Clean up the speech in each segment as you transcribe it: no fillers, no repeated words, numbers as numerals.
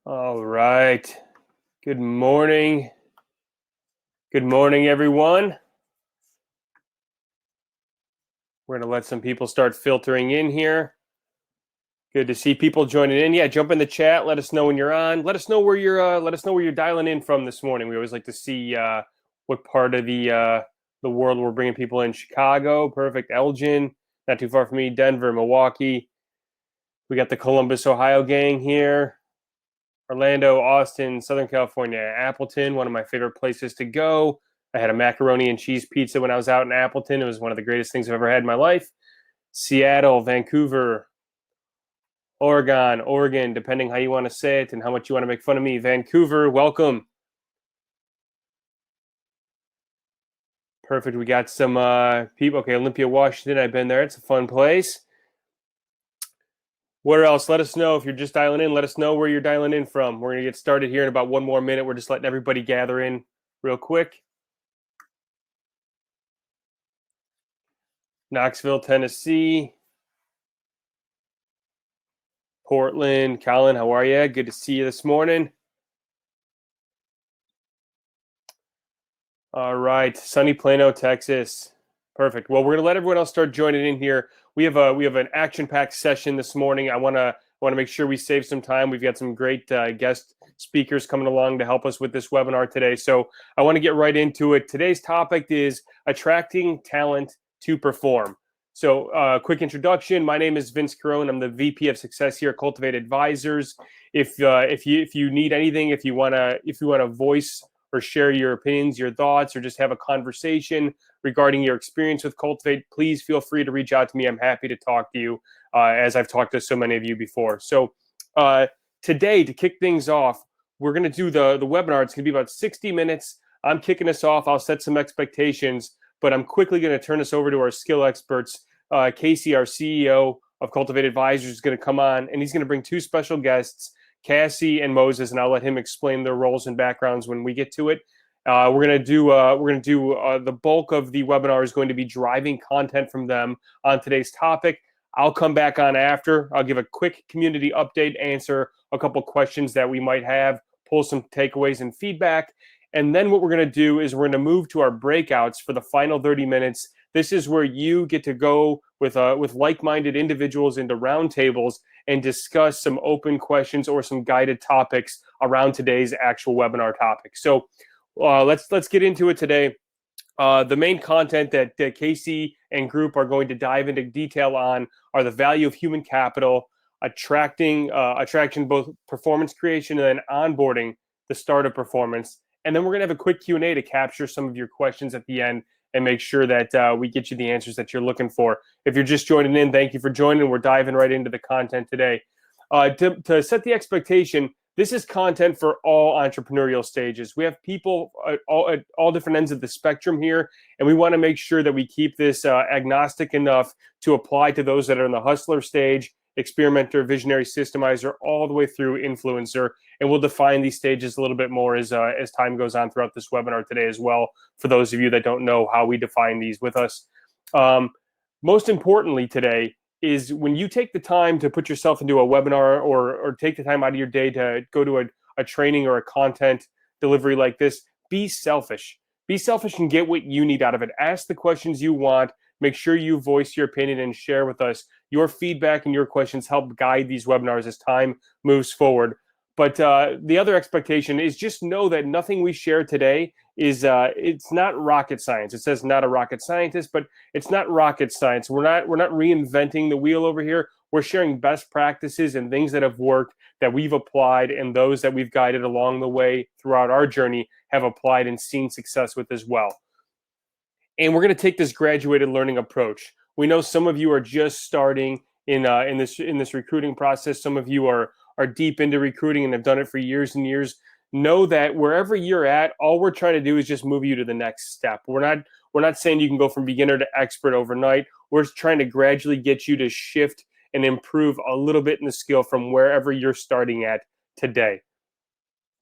All right. Good morning. Good morning, everyone. We're going to let some people start filtering in here. Good to see people joining in. Yeah, jump in the chat. Let us know when you're on. Let us know where you're dialing in from this morning. We always like to see what part of the world we're bringing people in. Chicago, perfect. Elgin, not too far from me. Denver, Milwaukee. We got the Columbus, Ohio gang here. Orlando, Austin, Southern California, Appleton, one of my favorite places to go. I had a macaroni and cheese pizza when I was out in Appleton. It was one of the greatest things I've ever had in my life. Seattle, Vancouver, Oregon, depending how you want to say it and how much you want to make fun of me. Vancouver, welcome. Perfect. We got some people. Okay, Olympia, Washington. I've been there. It's a fun place. Where else? Let us know if you're just dialing in. Let us know where you're dialing in from. We're going to get started here in about one more minute. We're just letting everybody gather in real quick. Knoxville, Tennessee. Portland. Colin, how are you? Good to see you this morning. All right, sunny Plano, Texas. Perfect. Well, we're going to let everyone else start joining in here. We have an action-packed session this morning. I want to make sure we save some time. We've got some great guest speakers coming along to help us with this webinar today. So I want to get right into it. Today's topic is attracting talent to perform. So quick introduction. My name is Vince Carone. I'm the VP of Success here at Cultivate Advisors. If you need anything, if you want to voice or share your opinions, your thoughts, or just have a conversation regarding your experience with Cultivate, please feel free to reach out to me. I'm happy to talk to you, as I've talked to so many of you before. So today, to kick things off, we're going to do the webinar. It's going to be about 60 minutes. I'm kicking us off. I'll set some expectations, but I'm quickly going to turn this over to our skill experts. Cassi, our CEO of Cultivate Advisors, is going to come on, and he's going to bring two special guests, Cassi and Moses, and I'll let him explain their roles and backgrounds when we get to it. We're gonna do the bulk of the webinar is going to be driving content from them on today's topic. I'll come back on after. I'll give a quick community update, answer a couple questions that we might have, pull some takeaways and feedback, and then what we're going to do is we're going to move to our breakouts for the final 30 minutes. This is where you get to go with like-minded individuals into roundtables and discuss some open questions or some guided topics around today's actual webinar topic. So let's get into it today. The main content that Cassi and group are going to dive into detail on are the value of human capital, attraction, both performance creation and then onboarding the start of performance. And then we're going to have a quick Q&A to capture some of your questions at the end and make sure that we get you the answers that you're looking for. If you're just joining in, thank you for joining. We're diving right into the content today. To set the expectation, this is content for all entrepreneurial stages. We have people at all different ends of the spectrum here, and we want to make sure that we keep this agnostic enough to apply to those that are in the hustler stage, experimenter, visionary, systemizer, all the way through influencer. And we'll define these stages a little bit more as time goes on throughout this webinar today as well, for those of you that don't know how we define these with us. Most importantly today is when you take the time to put yourself into a webinar or take the time out of your day to go to a training or a content delivery like this, be selfish. Be selfish and get what you need out of it. Ask the questions you want. Make sure you voice your opinion and share with us. Your feedback and your questions help guide these webinars as time moves forward. But the other expectation is just know that nothing we share today is it's not rocket science. It says not a rocket scientist, but it's not rocket science. We're not reinventing the wheel over here. We're sharing best practices and things that have worked that we've applied, and those that we've guided along the way throughout our journey have applied and seen success with as well. And we're going to take this graduated learning approach. We know some of you are just starting in this recruiting process. Some of you are deep into recruiting and have done it for years and years. Know that wherever you're at, all we're trying to do is just move you to the next step. We're not saying you can go from beginner to expert overnight. We're just trying to gradually get you to shift and improve a little bit in the skill from wherever you're starting at today.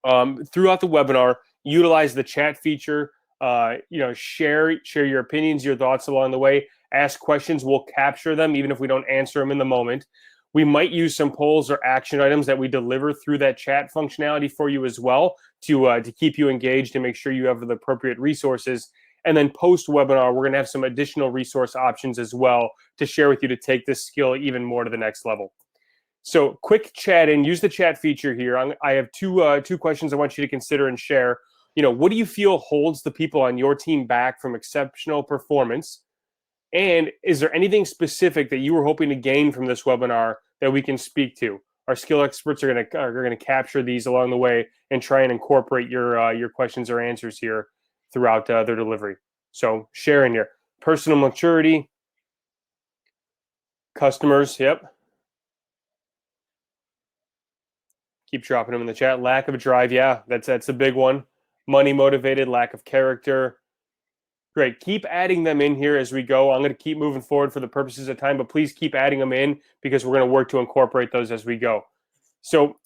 Throughout the webinar, utilize the chat feature. Share your opinions, your thoughts along the way. Ask questions. We'll capture them even if we don't answer them in the moment. We might use some polls or action items that we deliver through that chat functionality for you as well to keep you engaged and make sure you have the appropriate resources. And then post-webinar, we're going to have some additional resource options as well to share with you to take this skill even more to the next level. So quick chat in, use the chat feature here. I have two questions I want you to consider and share. What do you feel holds the people on your team back from exceptional performance? And is there anything specific that you were hoping to gain from this webinar that we can speak to? Our skill experts are going to capture these along the way and try and incorporate your questions or answers here throughout their delivery. So sharing here, personal maturity, customers, yep. Keep dropping them in the chat. Lack of drive, yeah, that's a big one. Money motivated, lack of character. Great. Keep adding them in here as we go. I'm going to keep moving forward for the purposes of time, but please keep adding them in because we're going to work to incorporate those as we go. So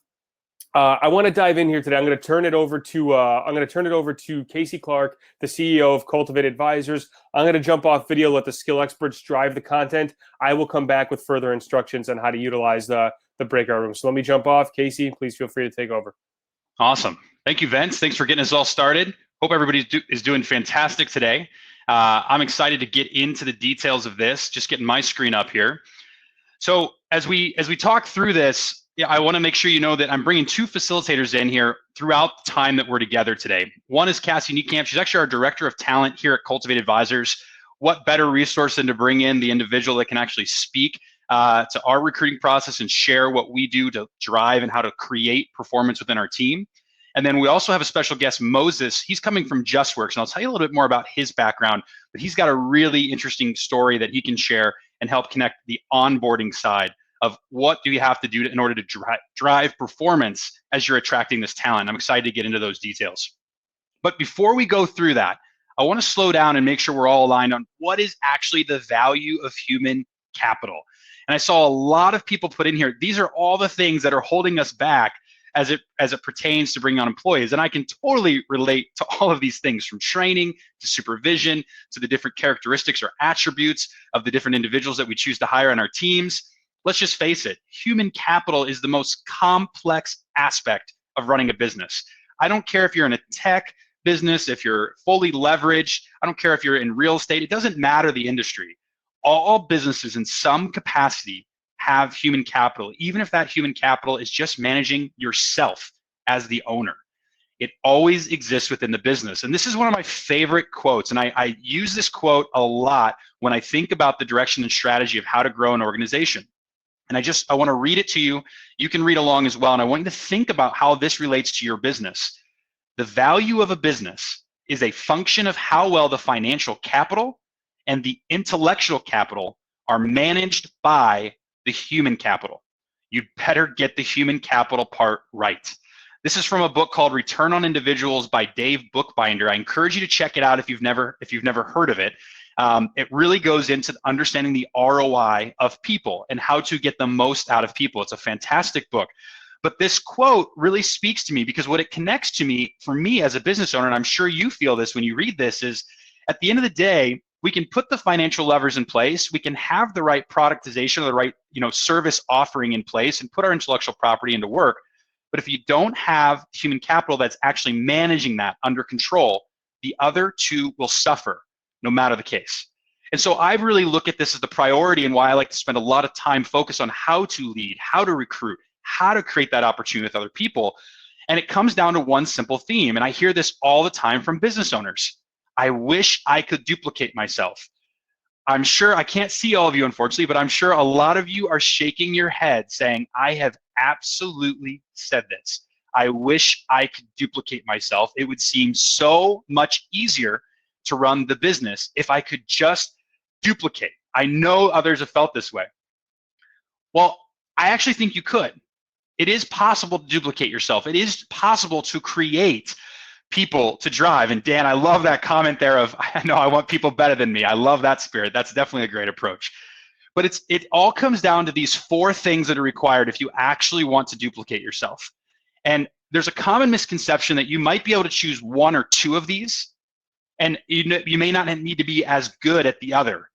I want to dive in here today. I'm going to turn it over to Cassi Clark, the CEO of Cultivate Advisors. I'm going to jump off video, let the skill experts drive the content. I will come back with further instructions on how to utilize the breakout room. So let me jump off. Cassi, please feel free to take over. Awesome. Thank you, Vince. Thanks for getting us all started. Hope everybody is doing fantastic today. I'm excited to get into the details of this, just getting my screen up here. So as we talk through this, I want to make sure you know that I'm bringing two facilitators in here throughout the time that we're together today. One is Cassi Niekamp. She's actually our Director of Talent here at Cultivate Advisors. What better resource than to bring in the individual that can actually speak to our recruiting process and share what we do to drive and how to create performance within our team. And then we also have a special guest, Moses. He's coming from JustWorks, and I'll tell you a little bit more about his background, but he's got a really interesting story that he can share and help connect the onboarding side of what do you have to do in order to drive performance as you're attracting this talent. I'm excited to get into those details. But before we go through that, I want to slow down and make sure we're all aligned on what is actually the value of human capital. And I saw a lot of people put in here, these are all the things that are holding us back as it pertains to bringing on employees. And I can totally relate to all of these things, from training to supervision to the different characteristics or attributes of the different individuals that we choose to hire on our teams. Let's just face it, human capital is the most complex aspect of running a business. I don't care if you're in a tech business, if you're fully leveraged, I don't care if you're in real estate, it doesn't matter the industry. All businesses in some capacity have human capital, even if that human capital is just managing yourself as the owner. It always exists within the business. And this is one of my favorite quotes. And I use this quote a lot when I think about the direction and strategy of how to grow an organization. And I want to read it to you. You can read along as well. And I want you to think about how this relates to your business. The value of a business is a function of how well the financial capital and the intellectual capital are managed by the human capital. You'd better get the human capital part right. This is from a book called Return on Individuals by Dave Bookbinder. I encourage you to check it out if you've never heard of it. It really goes into understanding the ROI of people and how to get the most out of people. It's a fantastic book. But this quote really speaks to me because what it connects to me, for me as a business owner, and I'm sure you feel this when you read this, is at the end of the day, we can put the financial levers in place, we can have the right productization or the right service offering in place and put our intellectual property into work. But if you don't have human capital that's actually managing that under control, the other two will suffer, no matter the case. And so I really look at this as the priority and why I like to spend a lot of time focused on how to lead, how to recruit, how to create that opportunity with other people. And it comes down to one simple theme. And I hear this all the time from business owners. I wish I could duplicate myself. I'm sure, I can't see all of you unfortunately, but I'm sure a lot of you are shaking your head saying, I have absolutely said this. I wish I could duplicate myself. It would seem so much easier to run the business if I could just duplicate. I know others have felt this way. Well, I actually think you could. It is possible to duplicate yourself. It is possible to create people to drive. And Dan, I love that comment there of, I know I want people better than me. I love that spirit. That's definitely a great approach. But it all comes down to these 4 things that are required if you actually want to duplicate yourself. And there's a common misconception that you might be able to choose 1 or 2 of these, and you may not need to be as good at the other.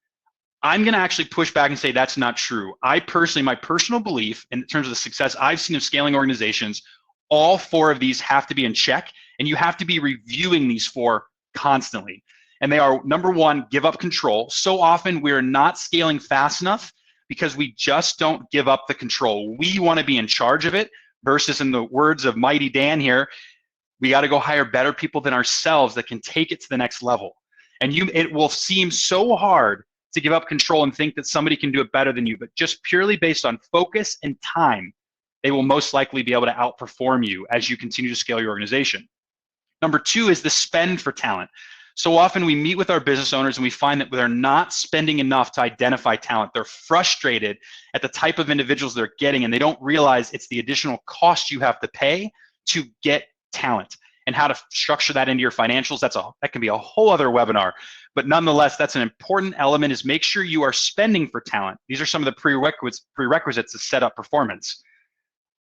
I'm going to actually push back and say that's not true. I personally, my personal belief in terms of the success I've seen of scaling organizations, all 4 of these have to be in check, and you have to be reviewing these 4 constantly. And they are, number 1, give up control. So often we are not scaling fast enough because we just don't give up the control. We want to be in charge of it versus, in the words of Mighty Dan here, we got to go hire better people than ourselves that can take it to the next level. And it will seem so hard to give up control and think that somebody can do it better than you, but just purely based on focus and time, they will most likely be able to outperform you as you continue to scale your organization. Number 2 is the spend for talent. So often we meet with our business owners and we find that they're not spending enough to identify talent. They're frustrated at the type of individuals they're getting, and they don't realize it's the additional cost you have to pay to get talent. And how to structure that into your financials, that can be a whole other webinar. But nonetheless, that's an important element, is make sure you are spending for talent. These are some of the prerequisites to set up performance.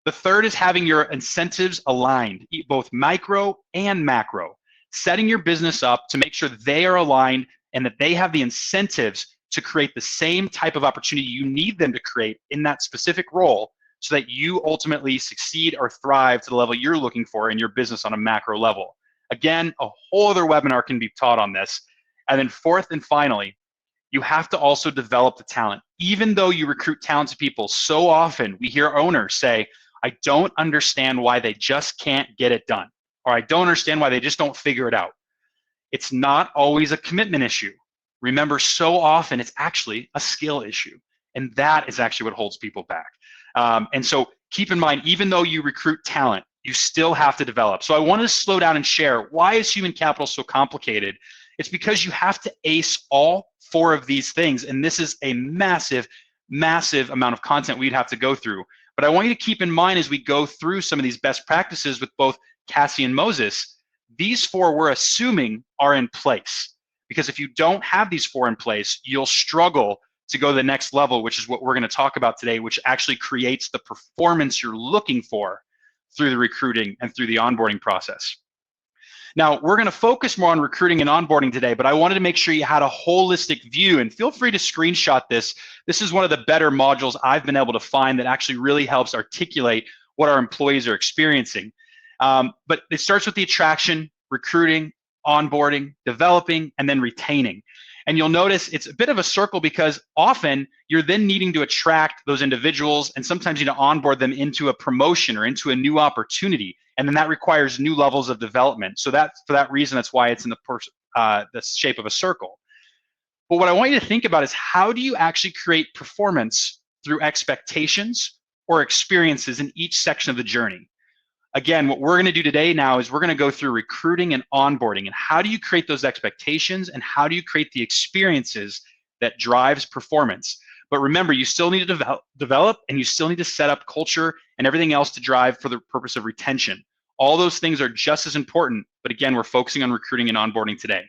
The third is having your incentives aligned, both micro and macro. Setting your business up to make sure they are aligned and that they have the incentives to create the same type of opportunity you need them to create in that specific role, so that you ultimately succeed or thrive to the level you're looking for in your business on a macro level. Again, a whole other webinar can be taught on this. And then fourth and finally, you have to also develop the talent. Even though you recruit talented people, so often we hear owners say, I don't understand why they just can't get it done, or I don't understand why they just don't figure it out. It's not always a commitment issue. Remember, so often it's actually a skill issue. And that is actually what holds people back. And so keep in mind, even though you recruit talent, you still have to develop. So I wanted to slow down and share, why is human capital so complicated? It's because you have to ace all 4 of these things. And this is a massive, massive amount of content we'd have to go through. But I want you to keep in mind, as we go through some of these best practices with both Cassi and Moses, these 4 we're assuming are in place. Because if you don't have these 4 in place, you'll struggle to go to the next level, which is what we're going to talk about today, which actually creates the performance you're looking for through the recruiting and through the onboarding process. Now, we're going to focus more on recruiting and onboarding today, but I wanted to make sure you had a holistic view, and feel free to screenshot this. This is one of the better modules I've been able to find that actually really helps articulate what our employees are experiencing. But it starts with the attraction, recruiting, onboarding, developing, and then retaining. And you'll notice it's a bit of a circle, because often you're then needing to attract those individuals, and sometimes you need to onboard them into a promotion or into a new opportunity. And then that requires new levels of development. So for that reason, that's why it's in the shape of a circle. But what I want you to think about is, how do you actually create performance through expectations or experiences in each section of the journey? Again, what we're going to do today now is we're going to go through recruiting and onboarding, and how do you create those expectations, and how do you create the experiences that drives performance. But remember, you still need to develop, and you still need to set up culture and everything else to drive for the purpose of retention. All those things are just as important, but again, we're focusing on recruiting and onboarding today.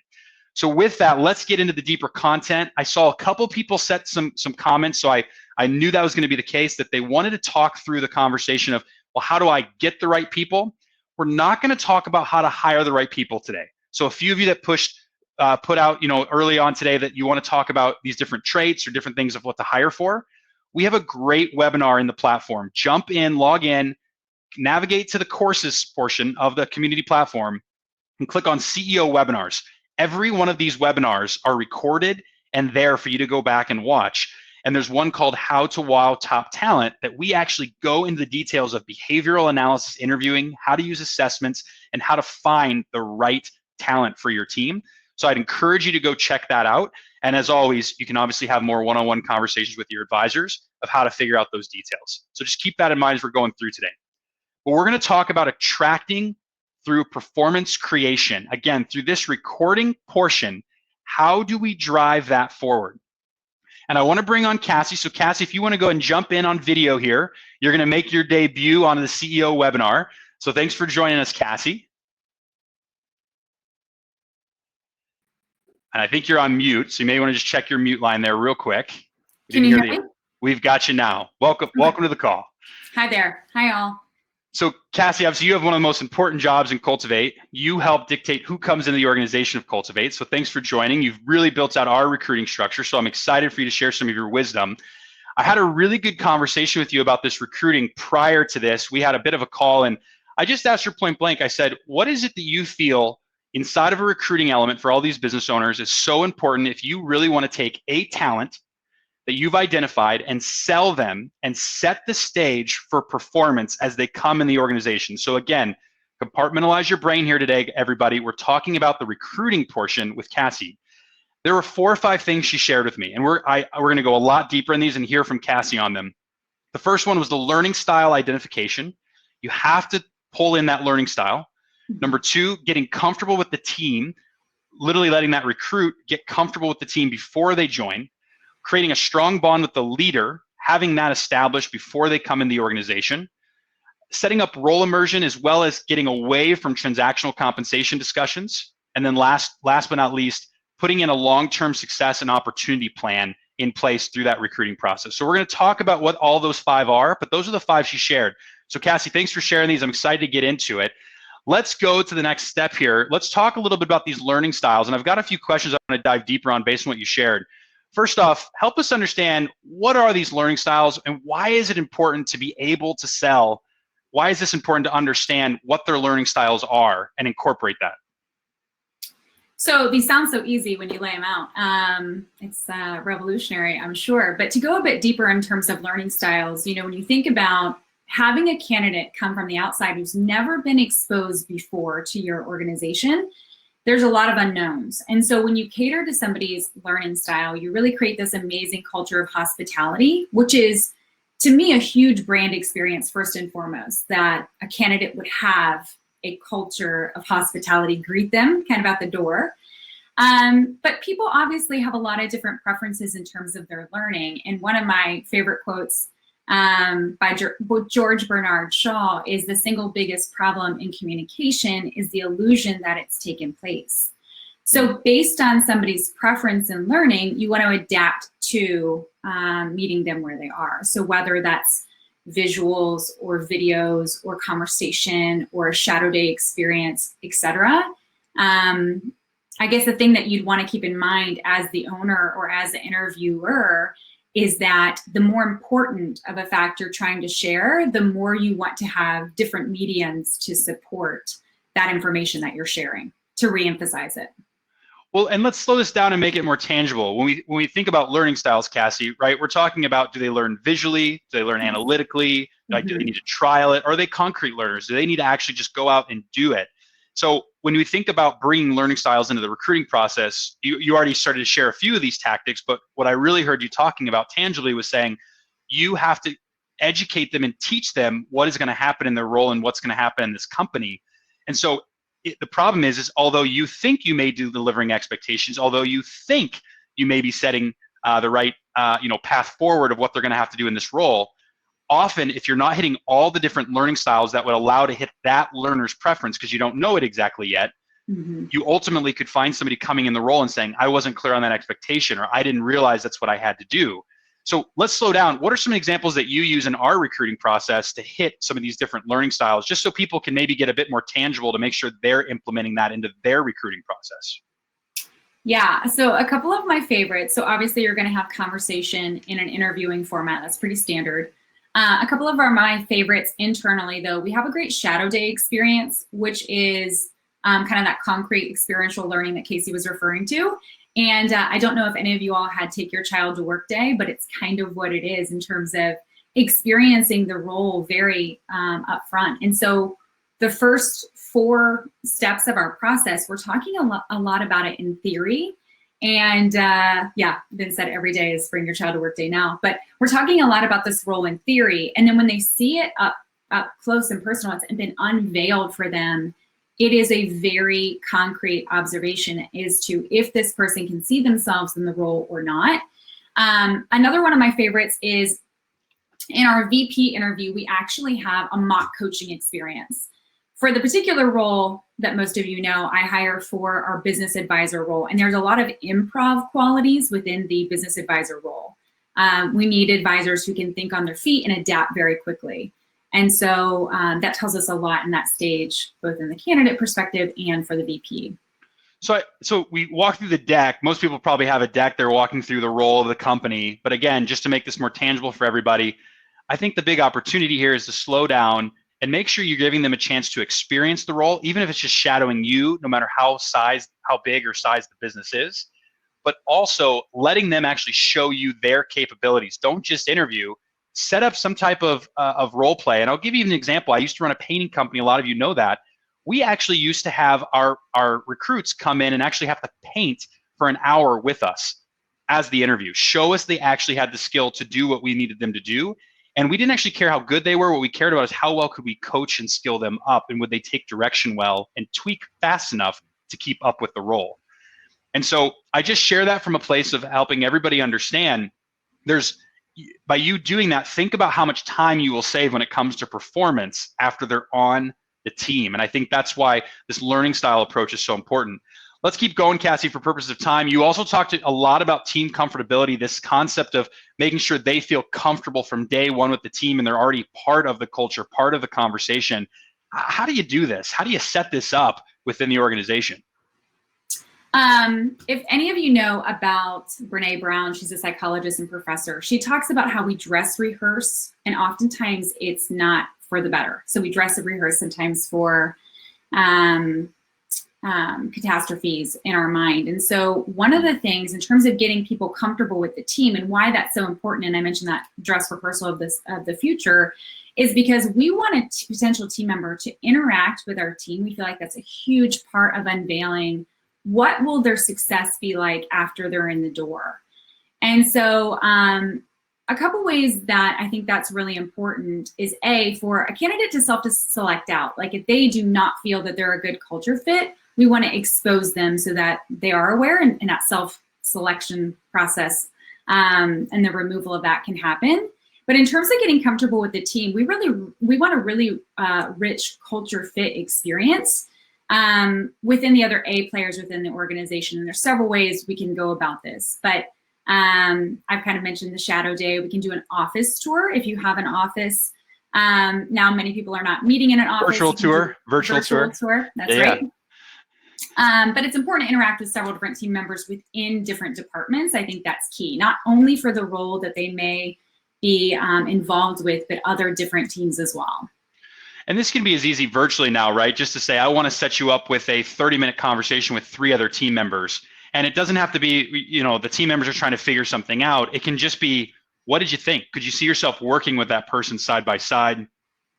So with that, let's get into the deeper content. I saw a couple people set some comments, so I knew that was going to be the case, that they wanted to talk through the conversation of, well, how do I get the right people? We're not going to talk about how to hire the right people today. So a few of you that put out, early on today that you want to talk about these different traits or different things of what to hire for, we have a great webinar in the platform. Jump in, log in, navigate to the courses portion of the community platform, and click on CEO webinars. Every one of these webinars are recorded and there for you to go back and watch. And there's one called How to Wow Top Talent that we actually go into the details of behavioral analysis interviewing, how to use assessments, and how to find the right talent for your team. So I'd encourage you to go check that out. And as always, you can obviously have more one-on-one conversations with your advisors of how to figure out those details. So just keep that in mind as we're going through today. But we're going to talk about attracting through performance creation. Again, through this recording portion, how do we drive that forward? And I want to bring on Cassi. So Cassi, if you want to go and jump in on video here, you're going to make your debut on the CEO webinar. So thanks for joining us, Cassi. And I think you're on mute, so you may want to just check your mute line there real quick. Can you hear me? We've got you now. Welcome to the call. Hi there. Hi all. So Cassi, obviously you have one of the most important jobs in Cultivate. You help dictate who comes into the organization of Cultivate. So thanks for joining. You've really built out our recruiting structure. So I'm excited for you to share some of your wisdom. I had a really good conversation with you about this recruiting prior to this. We had a bit of a call and I just asked her point blank. I said, what is it that you feel inside of a recruiting element for all these business owners is so important if you really want to take a talent that you've identified and sell them and set the stage for performance as they come in the organization? So again, compartmentalize your brain here today, everybody. We're talking about the recruiting portion with Cassi. There were 4 or 5 things she shared with me, and we're going to go a lot deeper in these and hear from Cassi on them. The first one was the learning style identification. You have to pull in that learning style. Number 2, getting comfortable with the team, literally letting that recruit get comfortable with the team before they join, creating a strong bond with the leader, having that established before they come in the organization, setting up role immersion as well as getting away from transactional compensation discussions, and then last but not least, putting in a long-term success and opportunity plan in place through that recruiting process. So we're going to talk about what all those 5 are, but those are the 5 she shared. So Cassi, thanks for sharing these. I'm excited to get into it. Let's go to the next step here. Let's talk a little bit about these learning styles. And I've got a few questions I want to dive deeper on based on what you shared. First off, help us understand what are these learning styles and why is it important to be able to sell? Why is this important to understand what their learning styles are and incorporate that? So these sound so easy when you lay them out. It's revolutionary, I'm sure. But to go a bit deeper in terms of learning styles, you know, when you think about having a candidate come from the outside who's never been exposed before to your organization, there's a lot of unknowns. And so when you cater to somebody's learning style, you really create this amazing culture of hospitality, which is, to me, a huge brand experience first and foremost, that a candidate would have a culture of hospitality greet them kind of at the door. But people obviously have a lot of different preferences in terms of their learning. And one of my favorite quotes by George Bernard Shaw is, the single biggest problem in communication is the illusion that it's taken place. So based on somebody's preference in learning, you want to adapt to meeting them where they are. So whether that's visuals or videos or conversation or a shadow day experience, etc. I guess the thing that you'd want to keep in mind as the owner or as the interviewer is that the more important of a fact you're trying to share, the more you want to have different mediums to support that information that you're sharing, to reemphasize it. Well, and let's slow this down and make it more tangible. When we think about learning styles, Cassi, right, we're talking about, do they learn visually? Do they learn analytically? Like, do they need to trial it? Are they concrete learners? Do they need to actually just go out and do it? So when we think about bringing learning styles into the recruiting process, you already started to share a few of these tactics, but what I really heard you talking about tangibly was saying you have to educate them and teach them what is going to happen in their role and what's going to happen in this company. And so the problem is although you think you may be delivering expectations, although you think you may be setting the right path forward of what they're going to have to do in this role, often if you're not hitting all the different learning styles that would allow to hit that learner's preference, because you don't know it exactly yet, you ultimately could find somebody coming in the role and saying, I wasn't clear on that expectation, or I didn't realize that's what I had to do. So let's slow down. What are some examples that you use in our recruiting process to hit some of these different learning styles, just so people can maybe get a bit more tangible to make sure they're implementing that into their recruiting process? Yeah, so a couple of my favorites. So obviously you're going to have conversation in an interviewing format. That's pretty standard. A couple of my favorites internally, though, we have a great shadow day experience, which is kind of that concrete experiential learning that Cassi was referring to. And I don't know if any of you all had Take Your Child to Work Day, but it's kind of what it is in terms of experiencing the role very upfront. And so the first 4 steps of our process, we're talking a lot about it in theory. And yeah, been said every day is Bring Your Child to Work Day now. But we're talking a lot about this role in theory. And then when they see it up close and personal, it's been unveiled for them, it is a very concrete observation as to if this person can see themselves in the role or not. Another one of my favorites is in our VP interview, we actually have a mock coaching experience. For the particular role that most of you know, I hire for our business advisor role, and there's a lot of improv qualities within the business advisor role. We need advisors who can think on their feet and adapt very quickly. And so that tells us a lot in that stage, both in the candidate perspective and for the VP. So we walk through the deck. Most people probably have a deck. They're walking through the role of the company. But again, just to make this more tangible for everybody, I think the big opportunity here is to slow down and make sure you're giving them a chance to experience the role, even if it's just shadowing you, no matter how big or size the business is, but also letting them actually show you their capabilities. Don't just interview. Set up some type of role play. And I'll give you an example. I used to run a painting company. A lot of you know that. We actually used to have our recruits come in and actually have to paint for an hour with us as the interview. Show us they actually had the skill to do what we needed them to do. And we didn't actually care how good they were. What we cared about is how well could we coach and skill them up, and would they take direction well and tweak fast enough to keep up with the role. And so I just share that from a place of helping everybody understand by you doing that, think about how much time you will save when it comes to performance after they're on the team. And I think that's why this learning style approach is so important. Let's keep going, Cassi, for purposes of time. You also talked a lot about team comfortability, this concept of making sure they feel comfortable from day one with the team and they're already part of the culture, part of the conversation. How do you do this? How do you set this up within the organization? If any of you know about Brene Brown, she's a psychologist and professor. She talks about how we dress rehearse, and oftentimes it's not for the better. So we dress and rehearse sometimes for catastrophes in our mind. And so one of the things in terms of getting people comfortable with the team and why that's so important, and I mentioned that dress rehearsal of the future, is because we want a potential team member to interact with our team. We feel like that's a huge part of unveiling what will their success be like after they're in the door. And so a couple ways that I think that's really important is for a candidate to select out. Like if they do not feel that they're a good culture fit, we want to expose them so that they are aware, and that self-selection process and the removal of that can happen. But in terms of getting comfortable with the team, we want a really rich culture fit experience within the other A players within the organization. And there's several ways we can go about this. But I've kind of mentioned the shadow day. We can do an office tour if you have an office. Now many people are not meeting in an office. Virtual tour. That's right. But it's important to interact with several different team members within different departments. I think that's key, not only for the role that they may be involved with, but other different teams as well. And this can be as easy virtually now, right? Just to say, I want to set you up with a 30-minute conversation with 3 other team members. And it doesn't have to be, the team members are trying to figure something out. It can just be, what did you think? Could you see yourself working with that person side by side?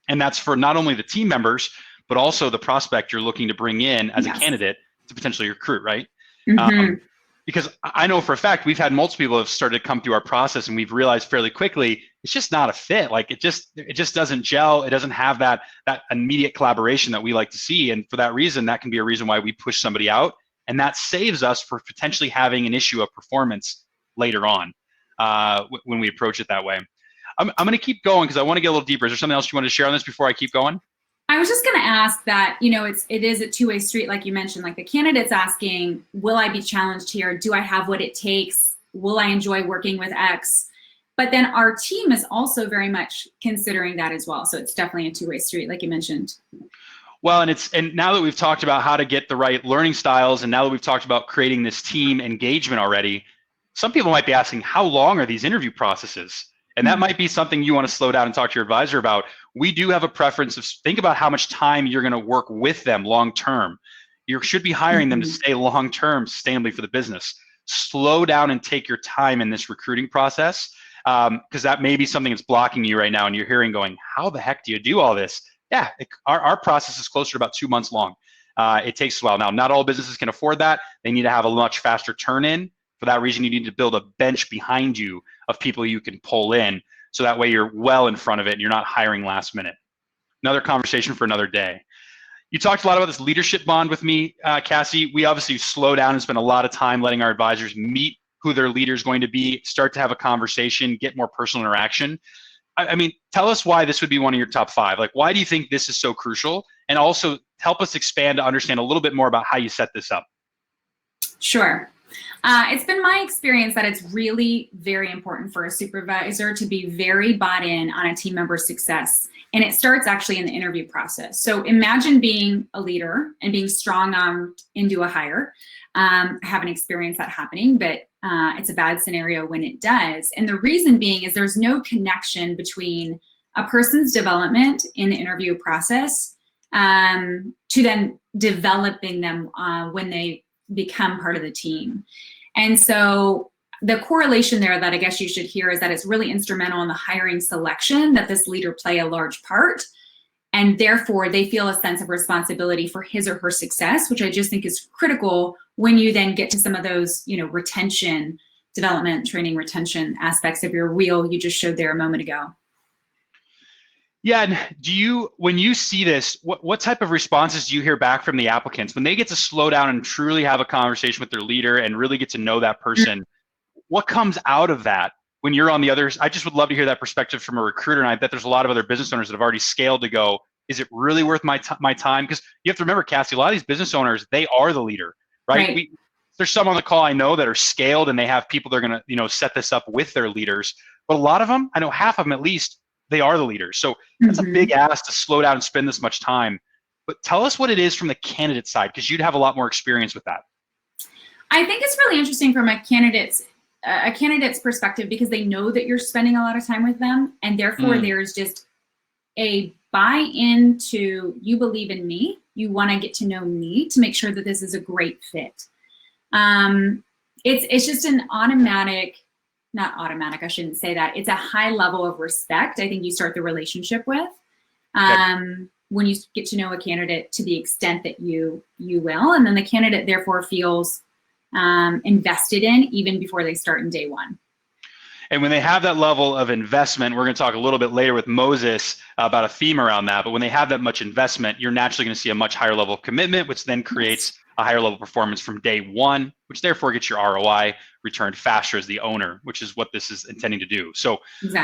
And that's for not only the team members, but also the prospect you're looking to bring in as a candidate to potentially recruit, right? Mm-hmm. Because I know for a fact we've had multiple people have started to come through our process, and we've realized fairly quickly it's just not a fit. Like it just doesn't gel. It doesn't have that immediate collaboration that we like to see, and for that reason, that can be a reason why we push somebody out, and that saves us for potentially having an issue of performance later on when we approach it that way. I'm going to keep going because I want to get a little deeper. Is there something else you want to share on this before I keep going? I was just going to ask that, it is a two-way street, like you mentioned. Like the candidate's asking, will I be challenged here? Do I have what it takes? Will I enjoy working with X? But then our team is also very much considering that as well. So it's definitely a two-way street, like you mentioned. Well, and now that we've talked about how to get the right learning styles, and now that we've talked about creating this team engagement already, some people might be asking, how long are these interview processes? And that might be something you want to slow down and talk to your advisor about. We do have a preference of think about how much time you're going to work with them long term. You should be hiring them to stay long term sustainably for the business. Slow down and take your time in this recruiting process, because that may be something that's blocking you right now, and you're hearing going, how the heck do you do all this? Yeah, our process is closer to about 2 months long. It takes a while. Now, not all businesses can afford that. They need to have a much faster turn in. For that reason, you need to build a bench behind you of people you can pull in, so that way you're well in front of it and you're not hiring last minute. Another conversation for another day. You talked a lot about this leadership bond with me, Cassi. We obviously slow down and spend a lot of time letting our advisors meet who their leader is going to be, start to have a conversation, get more personal interaction. I mean, tell us why this would be one of your top 5. Like, why do you think this is so crucial? And also help us expand to understand a little bit more about how you set this up. Sure. It's been my experience that it's really very important for a supervisor to be very bought in on a team member's success. And it starts actually in the interview process. So imagine being a leader and being strong-armed into a hire. I haven't experienced that happening, but it's a bad scenario when it does. And the reason being is there's no connection between a person's development in the interview process to then developing them when they become part of the team. And so the correlation there that I guess you should hear is that it's really instrumental in the hiring selection that this leader play a large part. And therefore they feel a sense of responsibility for his or her success, which I just think is critical when you then get to some of those, retention, development, training, retention aspects of your wheel you just showed there a moment ago. Yeah, and when you see this, what type of responses do you hear back from the applicants when they get to slow down and truly have a conversation with their leader and really get to know that person? What comes out of that when you're on the other? I just would love to hear that perspective from a recruiter, and I bet there's a lot of other business owners that have already scaled to go, is it really worth my time? Because you have to remember, Cassie, a lot of these business owners, they are the leader, right? There's some on the call I know that are scaled and they have people that are going to set this up with their leaders, but a lot of them, I know half of them at least, they are the leaders. So that's a big ask to slow down and spend this much time. But tell us what it is from the candidate side, because you'd have a lot more experience with that. I think it's really interesting from a candidate's perspective, because they know that you're spending a lot of time with them, and therefore there's just a buy-in to, you believe in me, you want to get to know me to make sure that this is a great fit. It's just an automatic, not automatic, I shouldn't say that. It's a high level of respect I think you start the relationship with when you get to know a candidate to the extent that you will. And then the candidate therefore feels invested in even before they start in day one. And when they have that level of investment, we're going to talk a little bit later with Moses about a theme around that, but when they have that much investment, you're naturally going to see a much higher level of commitment, which then creates a higher level of performance from day one, which therefore gets your ROI returned faster as the owner, which is what this is intending to do. So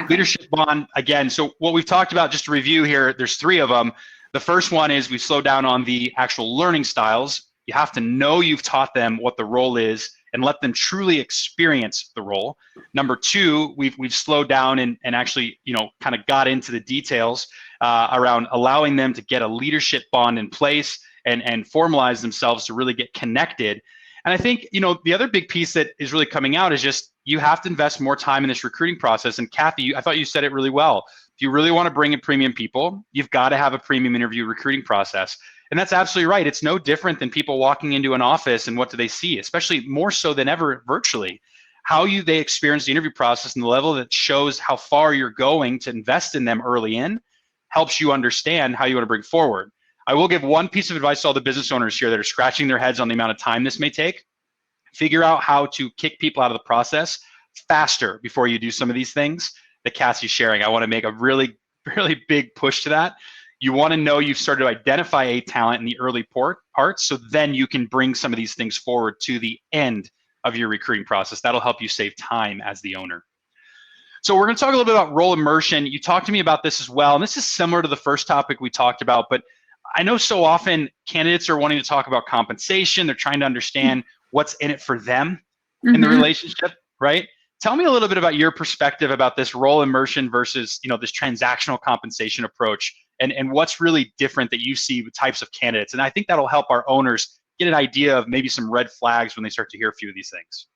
leadership bond, again, so what we've talked about, just to review here, there's 3 of them. The first one is we slow down on the actual learning styles. You have to know you've taught them what the role is and let them truly experience the role. Number 2, we've slowed down and actually, kind of got into the details around allowing them to get a leadership bond in place and formalize themselves to really get connected. And I think, the other big piece that is really coming out is just, you have to invest more time in this recruiting process. And Kathy, I thought you said it really well. If you really want to bring in premium people, you've got to have a premium interview recruiting process. And that's absolutely right. It's no different than people walking into an office and what do they see, especially more so than ever virtually. How they experience the interview process and the level that shows how far you're going to invest in them early in helps you understand how you want to bring forward. I will give one piece of advice to all the business owners here that are scratching their heads on the amount of time this may take. Figure out how to kick people out of the process faster before you do some of these things that Cassie's sharing. I want to make a really, really big push to that. You want to know you've started to identify a talent in the early parts, so then you can bring some of these things forward to the end of your recruiting process. That'll help you save time as the owner. So we're going to talk a little bit about role immersion. You talked to me about this as well, and this is similar to the first topic we talked about, but I know so often candidates are wanting to talk about compensation. They're trying to understand what's in it for them in the relationship, right? Tell me a little bit about your perspective about this role immersion versus, this transactional compensation approach, and what's really different that you see with types of candidates. And I think that'll help our owners get an idea of maybe some red flags when they start to hear a few of these things.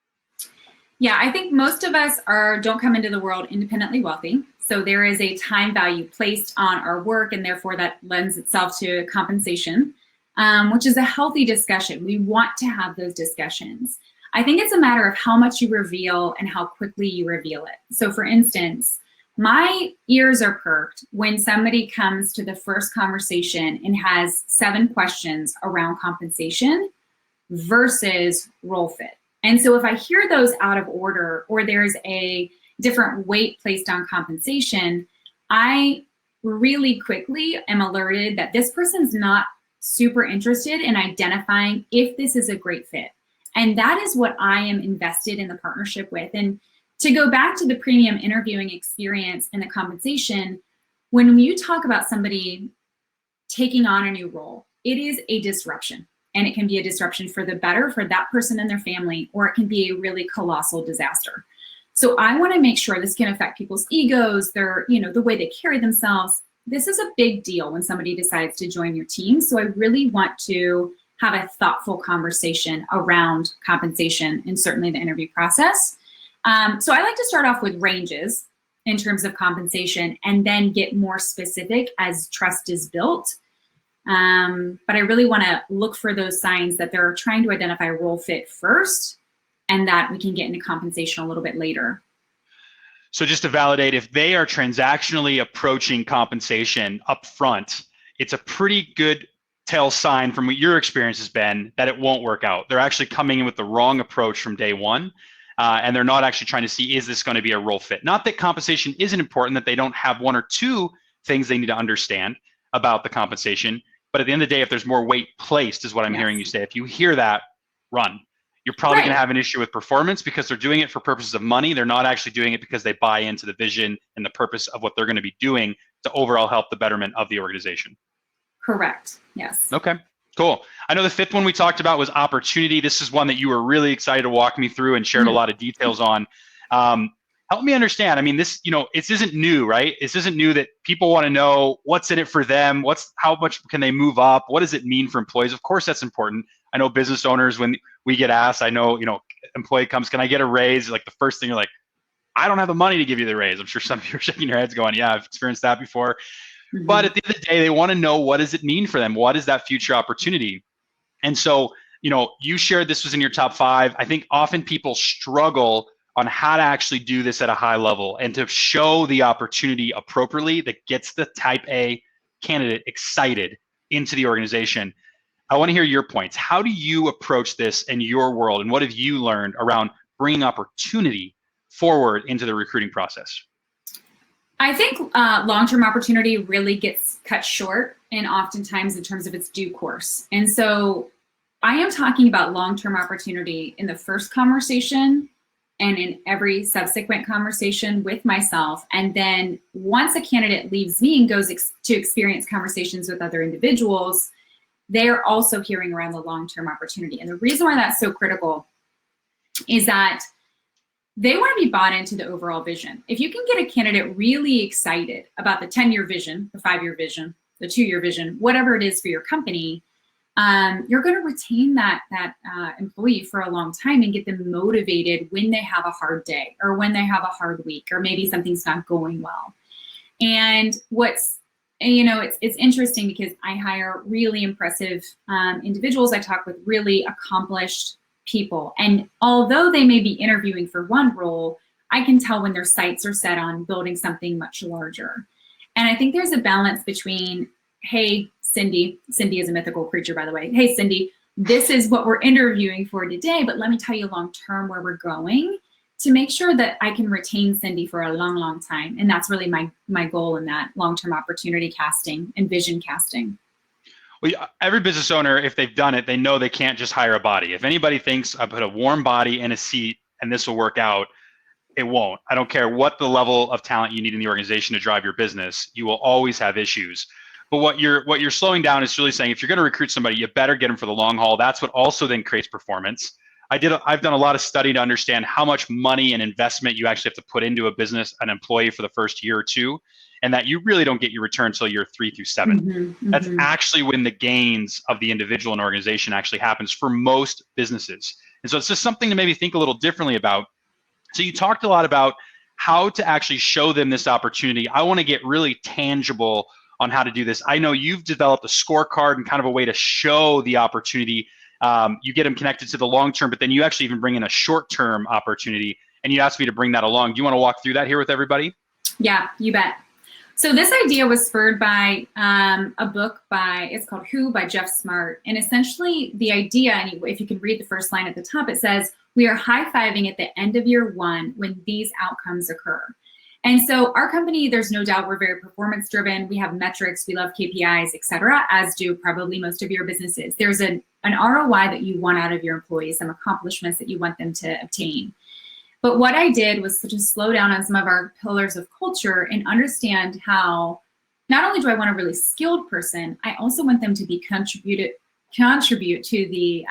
Yeah, I think most of us don't come into the world independently wealthy. So there is a time value placed on our work, and therefore that lends itself to compensation, which is a healthy discussion. We want to have those discussions. I think it's a matter of how much you reveal and how quickly you reveal it. So for instance, my ears are perked when somebody comes to the first conversation and has 7 questions around compensation versus role fit. And so if I hear those out of order, or there's a different weight placed on compensation, I really quickly am alerted that this person's not super interested in identifying if this is a great fit. And that is what I am invested in the partnership with. And to go back to the premium interviewing experience and the compensation, when you talk about somebody taking on a new role, it is a disruption. and it can be a disruption for the better for that person and their family, or it can be a really colossal disaster. So I want to make sure this can affect people's egos, their, the way they carry themselves. This is a big deal when somebody decides to join your team. So I really want to have a thoughtful conversation around compensation and certainly the interview process. So I like to start off with ranges in terms of compensation and then get more specific as trust is built. But I really want to look for those signs that they're trying to identify a role fit first, and that we can get into compensation a little bit later. So just to validate, if they are transactionally approaching compensation up front, it's a pretty good tell sign from what your experience has been that it won't work out. They're actually coming in with the wrong approach from day one, and they're not actually trying to see, is this going to be a role fit? Not that compensation isn't important, that they don't have one or two things they need to understand about the compensation, but at the end of the day, if there's more weight placed, is what I'm hearing you say. If you hear that, run. You're probably going to have an issue with performance because they're doing it for purposes of money. They're not actually doing it because they buy into the vision and the purpose of what they're going to be doing to overall help the betterment of the organization. Correct. Yes. Okay, cool. I know the fifth one we talked about was opportunity. This is one that you were really excited to walk me through and shared a lot of details on. Help me understand. I mean, this, it isn't new, right? This isn't new that people want to know what's in it for them. How much can they move up? What does it mean for employees? Of course, that's important. I know business owners, when we get asked, I know, employee comes, can I get a raise? Like the first thing you're like, I don't have the money to give you the raise. I'm sure some of you are shaking your heads going, yeah, I've experienced that before. Mm-hmm. But at the end of the day, they want to know, what does it mean for them? What is that future opportunity? And so, you shared this was in your top 5. I think often people struggle on how to actually do this at a high level and to show the opportunity appropriately that gets the type A candidate excited into the organization. I want to hear your points. How do you approach this in your world, and what have you learned around bringing opportunity forward into the recruiting process? I think long-term opportunity really gets cut short, and oftentimes in terms of its due course. And so I am talking about long-term opportunity in the first conversation and in every subsequent conversation with myself. And then once a candidate leaves me and goes to experience conversations with other individuals, they're also hearing around the long-term opportunity. And the reason why that's so critical is that they want to be bought into the overall vision. If you can get a candidate really excited about the 10-year vision, the 5-year vision, the 2-year vision, whatever it is for your company, you're going to retain that employee for a long time and get them motivated when they have a hard day or when they have a hard week or maybe something's not going well. And it's interesting because I hire really impressive individuals. I talk with really accomplished people. And although they may be interviewing for one role, I can tell when their sights are set on building something much larger. And I think there's a balance between, hey, Cindy is a mythical creature, by the way. Hey, Cindy, this is what we're interviewing for today, but let me tell you long-term where we're going to make sure that I can retain Cindy for a long, long time. And that's really my goal in that long-term opportunity casting and vision casting. Well, every business owner, if they've done it, they know they can't just hire a body. If anybody thinks I put a warm body in a seat and this will work out, it won't. I don't care what the level of talent you need in the organization to drive your business. You will always have issues. But what you're slowing down is really saying, if you're going to recruit somebody, you better get them for the long haul. That's what also then creates performance. I've done a lot of study to understand how much money and investment you actually have to put into a business, an employee for the first year or two, and that you really don't get your return until year 3 through 7. Mm-hmm. That's actually when the gains of the individual and organization actually happens for most businesses. And so it's just something to maybe think a little differently about. So you talked a lot about how to actually show them this opportunity. I want to get really tangible on how to do this. I know you've developed a scorecard and kind of a way to show the opportunity. You get them connected to the long-term, but then you actually even bring in a short-term opportunity, and you asked me to bring that along. Do you want to walk through that here with everybody? Yeah, you bet. So this idea was spurred by a book it's called Who by Jeff Smart. And essentially the idea, and if you can read the first line at the top, it says, we are high-fiving at the end of year 1 when these outcomes occur. And so our company, there's no doubt we're very performance driven. We have metrics, we love KPIs, et cetera, as do probably most of your businesses. There's an ROI that you want out of your employees, some accomplishments that you want them to obtain. But what I did was to slow down on some of our pillars of culture and understand how not only do I want a really skilled person, I also want them to be contribute to the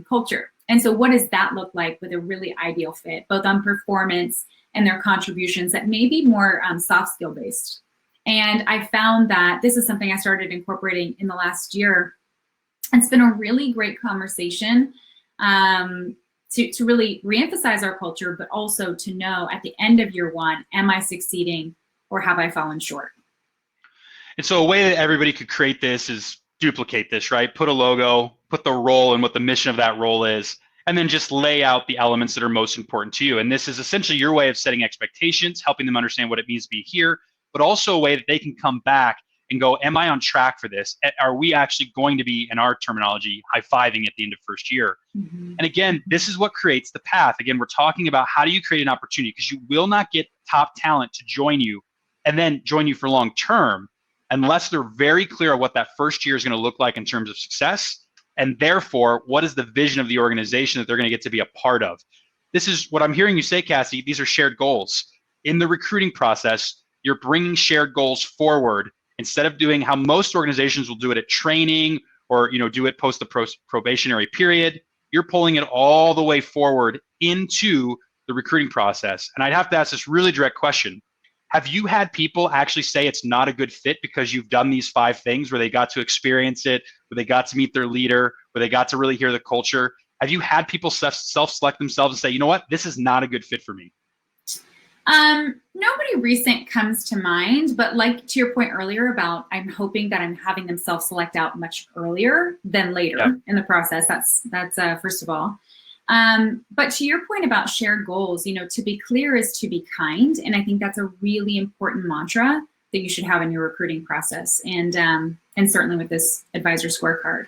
culture. And so what does that look like with a really ideal fit, both on performance and their contributions that may be more soft skill based? And I found that this is something I started incorporating in the last year. It's been a really great conversation to really reemphasize our culture, but also to know at the end of year one, am I succeeding or have I fallen short? And so a way that everybody could create this is duplicate this, right? Put a logo, put the role and what the mission of that role is, and then just lay out the elements that are most important to you. And this is essentially your way of setting expectations, helping them understand what it means to be here, but also a way that they can come back and go, am I on track for this? Are we actually going to be, in our terminology, high-fiving at the end of first year? And again, this is what creates the path. Again, we're talking about how do you create an opportunity, because you will not get top talent to join you and then join you for long term unless they're very clear on what that first year is going to look like in terms of success, and therefore, what is the vision of the organization that they're going to get to be a part of. This is what I'm hearing you say, Cassi. These are shared goals. In the recruiting process, you're bringing shared goals forward instead of doing how most organizations will do it at training or do it post the probationary period. You're pulling it all the way forward into the recruiting process. And I'd have to ask this really direct question. Have you had people actually say it's not a good fit because you've done these 5 things where they got to experience it, where they got to meet their leader, where they got to really hear the culture? Have you had people self-select themselves and say, you know what, this is not a good fit for me? Nobody recent comes to mind, but like to your point earlier about, I'm hoping that I'm having them self-select out much earlier than later in the process. That's first of all. But to your point about shared goals, to be clear is to be kind. And I think that's a really important mantra that you should have in your recruiting process, and certainly with this advisor scorecard.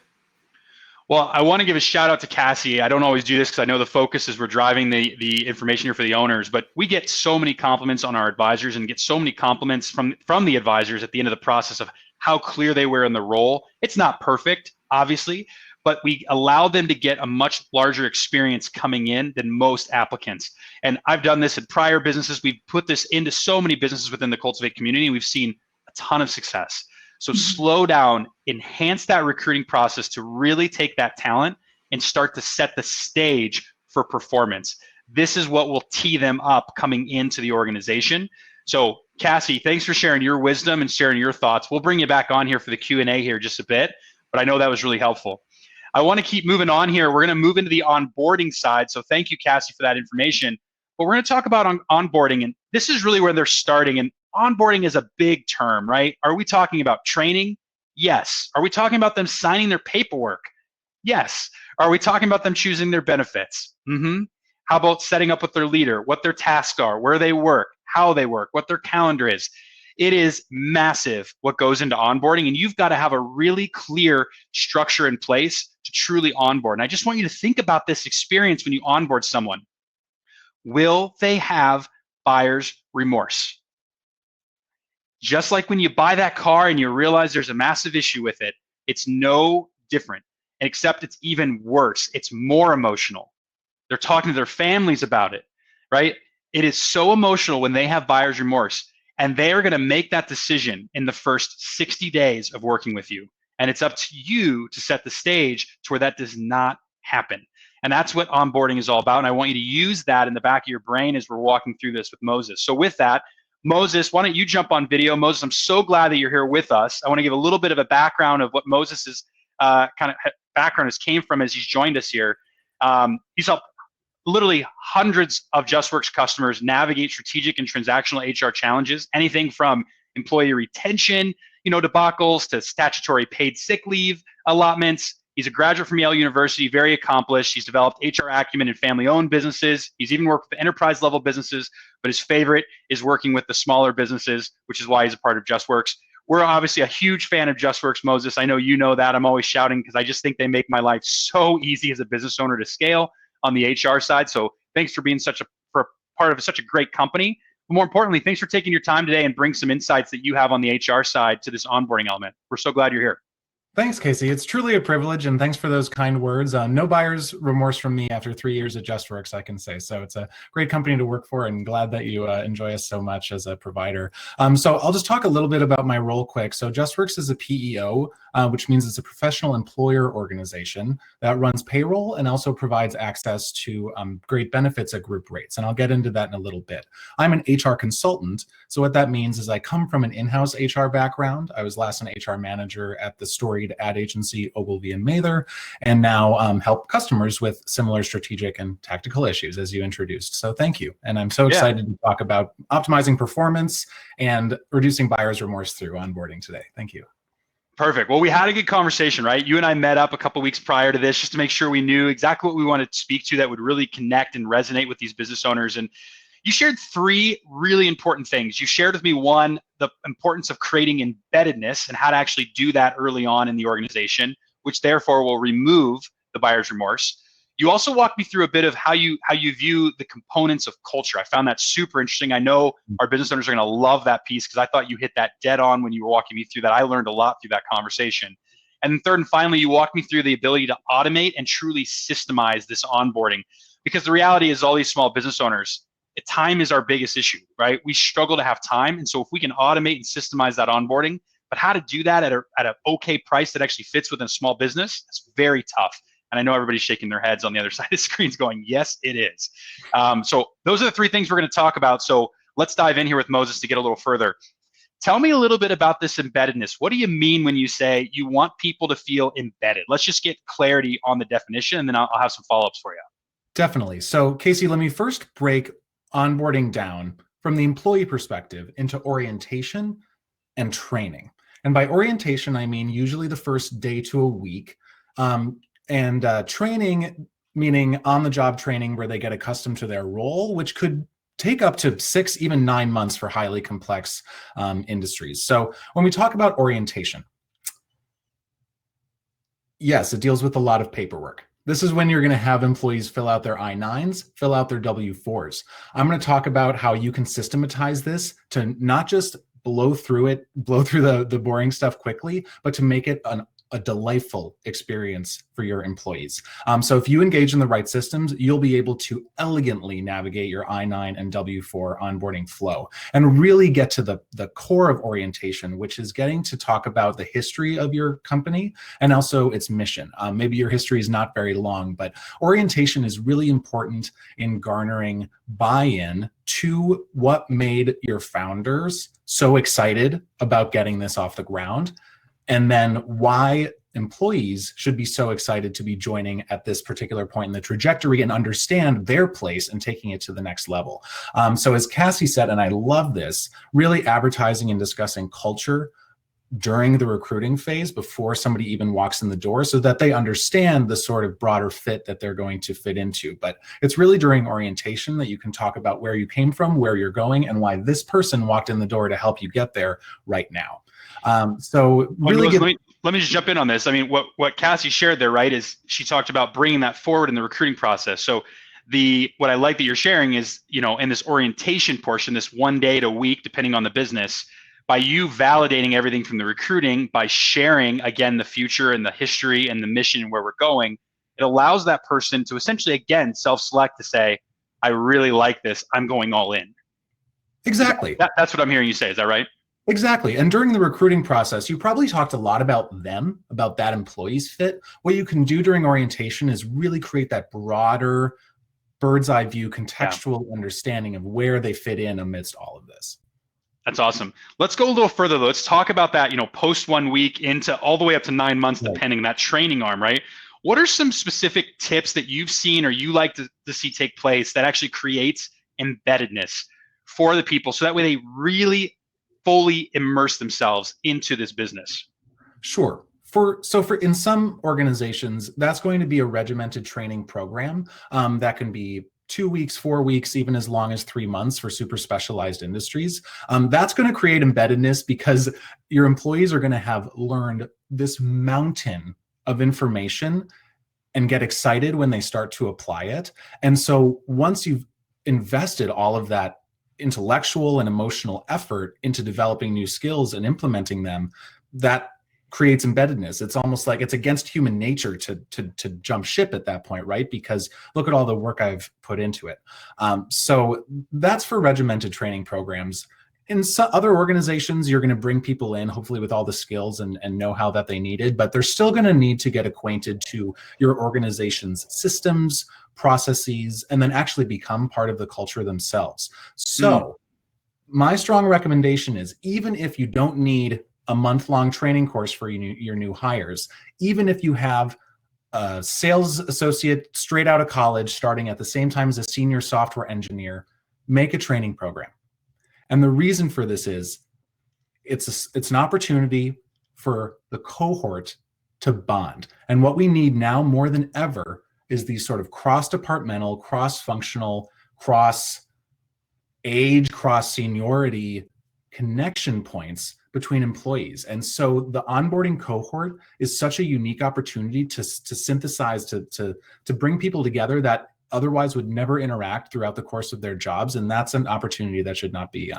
Well, I want to give a shout out to Cassi. I don't always do this because I know the focus is we're driving the information here for the owners, but we get so many compliments on our advisors and get so many compliments from the advisors at the end of the process of how clear they were in the role. It's not perfect, obviously, but we allow them to get a much larger experience coming in than most applicants. And I've done this in prior businesses. We've put this into so many businesses within the Cultivate community, and we've seen a ton of success. So slow down, enhance that recruiting process to really take that talent and start to set the stage for performance. This is what will tee them up coming into the organization. So Cassi, thanks for sharing your wisdom and sharing your thoughts. We'll bring you back on here for the Q&A here just a bit, but I know that was really helpful. I want to keep moving on here. We're going to move into the onboarding side. So thank you, Cassi, for that information. But we're going to talk about onboarding, and this is really where they're starting. And onboarding is a big term, right? Are we talking about training? Yes. Are we talking about them signing their paperwork? Yes. Are we talking about them choosing their benefits? How about setting up with their leader, what their tasks are, where they work, how they work, what their calendar is? It is massive what goes into onboarding, and you've got to have a really clear structure in place to truly onboard. And I just want you to think about this experience when you onboard someone. Will they have buyer's remorse? Just like when you buy that car and you realize there's a massive issue with it, it's no different, except it's even worse. It's more emotional. They're talking to their families about it, right? It is so emotional when they have buyer's remorse, and they are going to make that decision in the first 60 days of working with you. And it's up to you to set the stage to where that does not happen. And that's what onboarding is all about. And I want you to use that in the back of your brain as we're walking through this with Moses. So with that, Moses, why don't you jump on video? Moses, I'm so glad that you're here with us. I want to give a little bit of a background of what Moses's kind of background has came from as he's joined us here. He's helped literally hundreds of JustWorks customers navigate strategic and transactional HR challenges, anything from employee retention, debacles to statutory paid sick leave allotments. He's a graduate from Yale University, very accomplished. He's developed HR acumen in family-owned businesses. He's even worked with enterprise-level businesses, but his favorite is working with the smaller businesses, which is why he's a part of JustWorks. We're obviously a huge fan of JustWorks, Moses. I know you know that. I'm always shouting because I just think they make my life so easy as a business owner to scale on the HR side. So thanks for being part of such a great company. But more importantly, thanks for taking your time today and bring some insights that you have on the HR side to this onboarding element. We're so glad you're here. Thanks, Casey. It's truly a privilege, and thanks for those kind words. No buyer's remorse from me after 3 years at JustWorks, I can say. So it's a great company to work for, and glad that you enjoy us so much as a provider. So I'll just talk a little bit about my role quick. So JustWorks is a PEO, which means it's a professional employer organization that runs payroll and also provides access to great benefits at group rates. And I'll get into that in a little bit. I'm an HR consultant. So what that means is I come from an in-house HR background. I was last an HR manager at the storied ad agency Ogilvy and Mather, and now help customers with similar strategic and tactical issues as you introduced. So thank you. And I'm so excited to talk about optimizing performance and reducing buyer's remorse through onboarding today. Thank you. Perfect. Well, we had a good conversation, right? You and I met up a couple weeks prior to this just to make sure we knew exactly what we wanted to speak to that would really connect and resonate with these business owners. And you shared 3 really important things. You shared with me, 1, the importance of creating embeddedness and how to actually do that early on in the organization, which therefore will remove the buyer's remorse. You also walked me through a bit of how you view the components of culture. I found that super interesting. I know our business owners are going to love that piece because I thought you hit that dead on when you were walking me through that. I learned a lot through that conversation. And then third and finally, you walked me through the ability to automate and truly systemize this onboarding, because the reality is all these small business owners, time is our biggest issue, right? We struggle to have time. And so if we can automate and systemize that onboarding, but how to do that at an okay price that actually fits within a small business, that's very tough. And I know everybody's shaking their heads on the other side of the screens going, yes, it is. So those are the 3 things we're going to talk about. So let's dive in here with Moses to get a little further. Tell me a little bit about this embeddedness. What do you mean when you say you want people to feel embedded? Let's just get clarity on the definition, and then I'll have some follow-ups for you. Definitely. So Casey, let me first break onboarding down from the employee perspective into orientation and training. And by orientation, I mean usually the first day to a week. And training, meaning on-the-job training where they get accustomed to their role, which could take up to 6, even 9 months for highly complex industries. So when we talk about orientation, yes, it deals with a lot of paperwork. This is when you're going to have employees fill out their I-9s, fill out their W-4s. I'm going to talk about how you can systematize this to not just blow through the boring stuff quickly, but to make it a delightful experience for your employees. So if you engage in the right systems, you'll be able to elegantly navigate your I-9 and W-4 onboarding flow and really get to the core of orientation, which is getting to talk about the history of your company and also its mission. Maybe your history is not very long, but orientation is really important in garnering buy-in to what made your founders so excited about getting this off the ground, and then why employees should be so excited to be joining at this particular point in the trajectory and understand their place and taking it to the next level. So as Cassi said, and I love this, really advertising and discussing culture during the recruiting phase before somebody even walks in the door so that they understand the sort of broader fit that they're going to fit into. But it's really during orientation that you can talk about where you came from, where you're going, and why this person walked in the door to help you get there right now. So really let me just jump in on this. I mean, what Cassi shared there, right, is she talked about bringing that forward in the recruiting process. So what I like that you're sharing is, in this orientation portion, this 1 day to a week, depending on the business, by you validating everything from the recruiting, by sharing, again, the future and the history and the mission and where we're going, it allows that person to essentially, again, self-select to say, I really like this, I'm going all in. Exactly. That's what I'm hearing you say. Is that right? Exactly. And during the recruiting process, you probably talked a lot about them, about that employee's fit. What you can do during orientation is really create that broader bird's eye view, contextual understanding of where they fit in amidst all of this. That's awesome. Let's go a little further though. Let's talk about that, post 1 week into all the way up to 9 months, depending on that training arm, right? What are some specific tips that you've seen or you like to see take place that actually creates embeddedness for the people so that way they really fully immerse themselves into this business? Sure. For in some organizations, that's going to be a regimented training program that can be 2 weeks, 4 weeks, even as long as 3 months for super specialized industries. That's going to create embeddedness because your employees are going to have learned this mountain of information and get excited when they start to apply it. And so once you've invested all of that intellectual and emotional effort into developing new skills and implementing them, that creates embeddedness. It's almost like it's against human nature to jump ship at that point, right? Because look at all the work I've put into it. So that's for regimented training programs. In some other organizations, you're going to bring people in, hopefully with all the skills and know-how that they needed, but they're still going to need to get acquainted to your organization's systems, processes, and then actually become part of the culture themselves. So my strong recommendation is, even if you don't need a month-long training course for your new hires, even if you have a sales associate straight out of college starting at the same time as a senior software engineer, make a training program. And the reason for this is it's an opportunity for the cohort to bond. And what we need now more than ever is these sort of cross-departmental, cross-functional, cross-age, cross-seniority connection points between employees. And so the onboarding cohort is such a unique opportunity to synthesize, to bring people together that otherwise would never interact throughout the course of their jobs. And that's an opportunity that should not be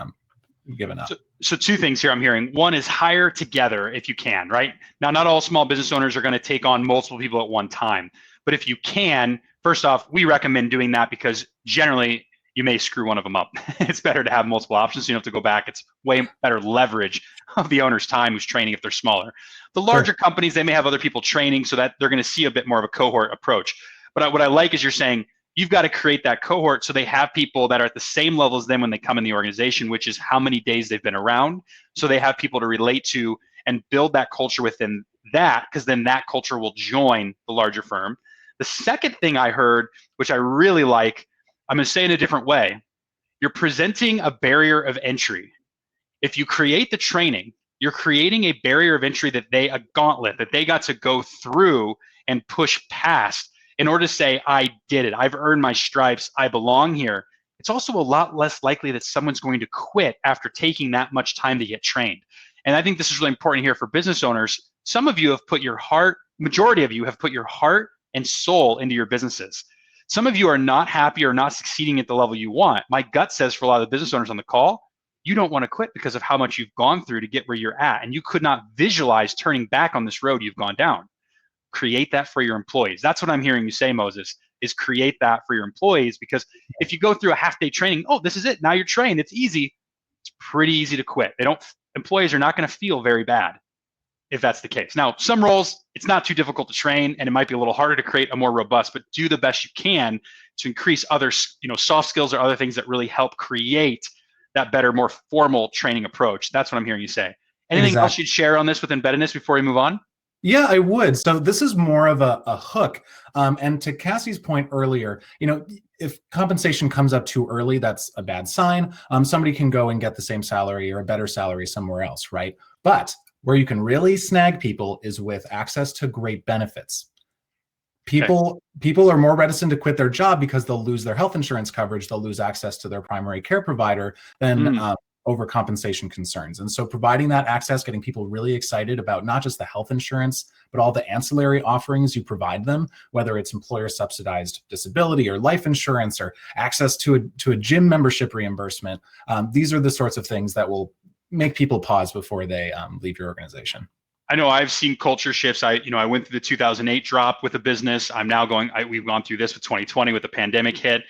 given up. So two things here I'm hearing. One is hire together if you can, right? Now, not all small business owners are going to take on multiple people at one time. But if you can, first off, we recommend doing that because generally you may screw one of them up. It's better to have multiple options. So you don't have to go back. It's way better leverage of the owner's time who's training if they're smaller. The larger companies, they may have other people training so that they're going to see a bit more of a cohort approach. But what I like is you're saying you've got to create that cohort so they have people that are at the same level as them when they come in the organization, which is how many days they've been around. So they have people to relate to and build that culture within that, because then that culture will join the larger firm. The second thing I heard, which I really like, I'm going to say in a different way. You're presenting a barrier of entry. If you create the training, you're creating a barrier of entry a gauntlet that they got to go through and push past in order to say, I did it. I've earned my stripes. I belong here. It's also a lot less likely that someone's going to quit after taking that much time to get trained. And I think this is really important here for business owners. Some of you have put your heart, majority of you have put your heart and soul into your businesses. Some of you are not happy or not succeeding at the level you want. My gut says for a lot of the business owners on the call, you don't want to quit because of how much you've gone through to get where you're at. And you could not visualize turning back on this road you've gone down. Create that for your employees. That's what I'm hearing you say, Moses, is create that for your employees. Because if you go through a half-day training, oh, this is it. Now you're trained. It's easy. It's pretty easy to quit. Employees are not going to feel very bad if that's the case. Now, some roles, it's not too difficult to train, and it might be a little harder to create a more robust, but do the best you can to increase other, soft skills or other things that really help create that better, more formal training approach. That's what I'm hearing you say. Anything else you'd share on this with embeddedness before we move on? Yeah, I would. So this is more of a hook. And to Cassie's point earlier, if compensation comes up too early, that's a bad sign. Somebody can go and get the same salary or a better salary somewhere else, right? But where you can really snag people is with access to great benefits. People are more reticent to quit their job because they'll lose their health insurance coverage, they'll lose access to their primary care provider than overcompensation concerns. And so providing that access, getting people really excited about not just the health insurance, but all the ancillary offerings you provide them, whether it's employer subsidized disability or life insurance or access to a gym membership reimbursement. These are the sorts of things that will make people pause before they leave your organization. I know I've seen culture shifts. I went through the 2008 drop with a business. I'm now we've gone through this with 2020 with the pandemic hit.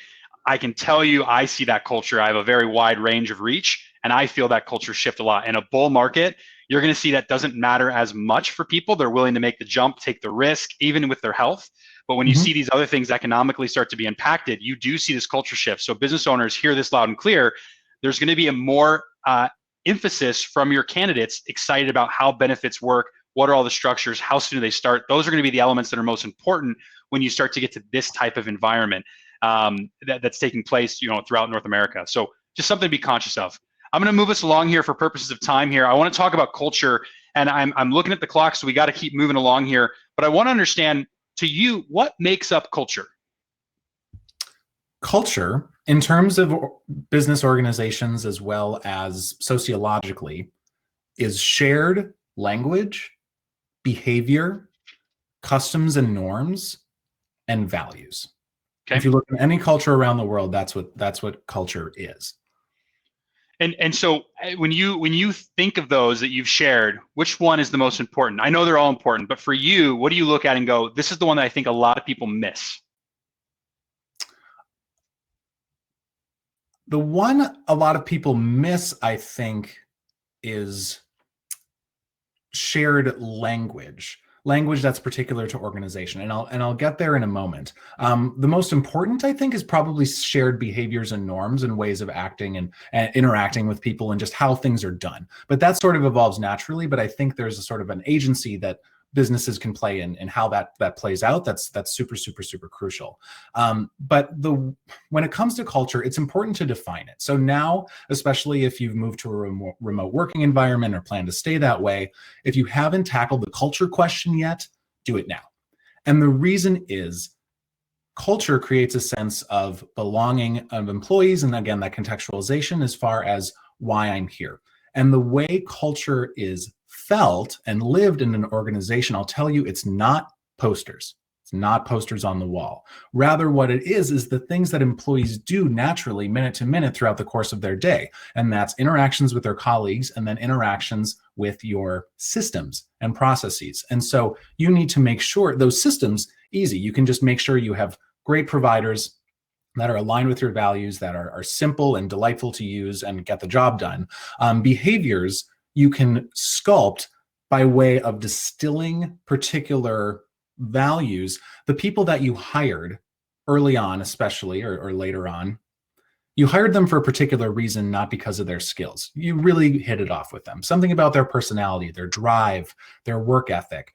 I can tell you, I see that culture. I have a very wide range of reach, and I feel that culture shift a lot. In a bull market, you're going to see that doesn't matter as much for people. They're willing to make the jump, take the risk, even with their health. But when you see these other things economically start to be impacted, you do see this culture shift. So business owners, hear this loud and clear. There's going to be a more emphasis from your candidates excited about how benefits work, what are all the structures, how soon do they start. Those are going to be the elements that are most important when you start to get to this type of environment that's taking place throughout North America. So just something to be conscious of. I'm going to move us along here for purposes of time here. I want to talk about culture, and I'm looking at the clock, so we got to keep moving along here. But I want to understand, to you, what makes up culture? Culture, in terms of business organizations as well as sociologically, is shared language, behavior, customs and norms, and values. Okay. If you look at any culture around the world, that's what culture is. And so when you think of those that you've shared, which one is the most important? I know they're all important, but for you, what do you look at and go, this is the one that I think a lot of people miss? The one a lot of people miss, I think, is shared language that's particular to organization, and I'll get there in a moment. The most important, I think, is probably shared behaviors and norms and ways of acting and interacting with people and just how things are done. But that sort of evolves naturally. But I think there's a sort of an agency that businesses can play in and how that plays out. That's super crucial. But when it comes to culture, it's important to define it. So now, especially if you've moved to a remote working environment or plan to stay that way, if you haven't tackled the culture question yet, do it now. And the reason is culture creates a sense of belonging of employees. And again, that contextualization as far as why I'm here. And the way culture is felt and lived in an organization, I'll tell you, it's not posters. It's not posters on the wall. Rather, what it is the things that employees do naturally, minute to minute throughout the course of their day. And that's interactions with their colleagues and then interactions with your systems and processes. And so you need to make sure those systems, easy. You can just make sure you have great providers that are aligned with your values, that are simple and delightful to use and get the job done. Behaviors you can sculpt by way of distilling particular values. The people that you hired early on, especially, or later on, you hired them for a particular reason, not because of their skills. You really hit it off with them. Something about their personality, their drive, their work ethic,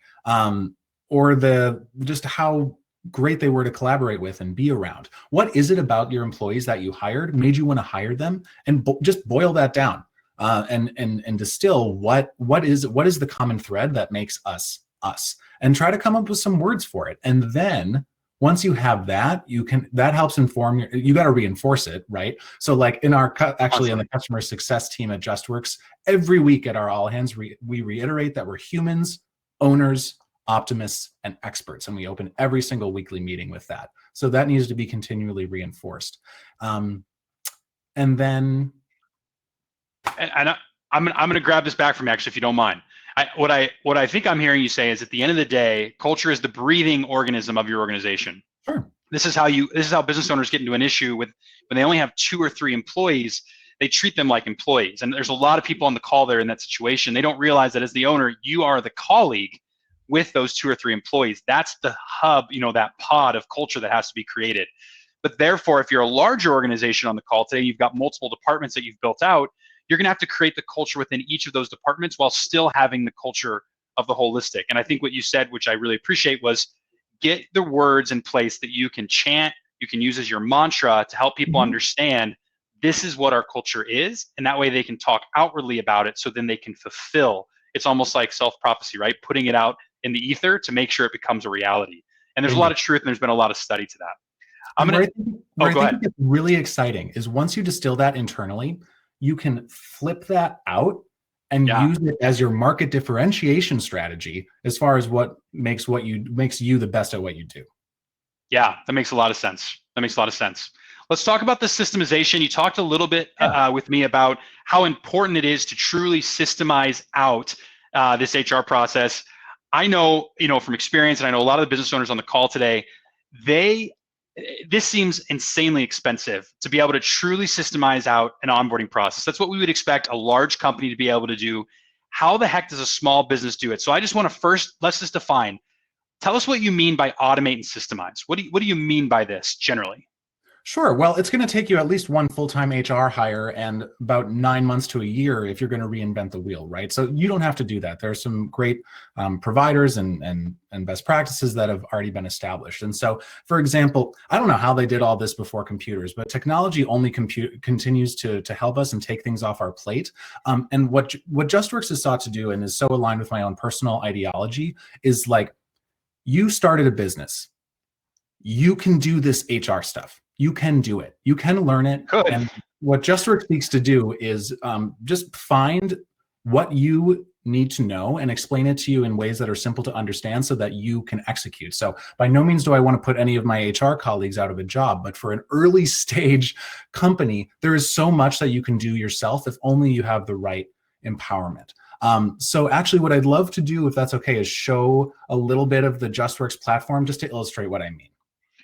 or just how great they were to collaborate with and be around. What is it about your employees that you hired made you want to hire them? And just boil that down. And distill what is the common thread that makes us us, and try to come up with some words for it. And then once you have that, that helps inform you got to reinforce it, right? So like in our in the customer success team at JustWorks, every week at our all hands, we reiterate that we're humans, owners, optimists, and experts, and we open every single weekly meeting with that. So that needs to be continually reinforced. And then. And I'm going to grab this back from you, actually, if you don't mind. What I think I'm hearing you say is, at the end of the day, culture is the breathing organism of your organization. Sure. This is how business owners get into an issue when they only have 2 or 3 employees. They treat them like employees, and there's a lot of people on the call there in that situation. They don't realize that as the owner, you are the colleague with those 2 or 3 employees. That's the hub, that pod of culture that has to be created. But therefore, if you're a larger organization on the call today, you've got multiple departments that you've built out, you're going to have to create the culture within each of those departments while still having the culture of the holistic. And I think what you said, which I really appreciate, was get the words in place that you can chant, you can use as your mantra to help people understand this is what our culture is. And that way they can talk outwardly about it, so then they can fulfill. It's almost like self-prophecy, right? Putting it out in the ether to make sure it becomes a reality. And there's a lot of truth, and there's been a lot of study to that. I think it's really exciting is once you distill that internally, you can flip that out and use it as your market differentiation strategy as far as what makes you the best at what you do. Yeah, that makes a lot of sense. Let's talk about the systemization. You talked a little bit with me about how important it is to truly systemize out this HR process. I know, from experience, and I know a lot of the business owners on the call today, this seems insanely expensive to be able to truly systemize out an onboarding process. That's what we would expect a large company to be able to do. How the heck does a small business do it? So I just want to let's just define. Tell us what you mean by automate and systemize. What do you mean by this generally? Sure. Well, it's going to take you at least one full-time HR hire and about 9 months to a year if you're going to reinvent the wheel, right? So you don't have to do that. There's some great providers and best practices that have already been established. And so, for example, I don't know how they did all this before computers, but technology only continues to help us and take things off our plate. And what JustWorks has sought to do, and is so aligned with my own personal ideology, is like, you started a business. You can do this HR stuff. You can do it. You can learn it. Good. And what JustWorks seeks to do is just find what you need to know and explain it to you in ways that are simple to understand so that you can execute. So by no means do I want to put any of my HR colleagues out of a job, but for an early stage company, there is so much that you can do yourself if only you have the right empowerment. So actually what I'd love to do, if that's okay, is show a little bit of the JustWorks platform just to illustrate what I mean.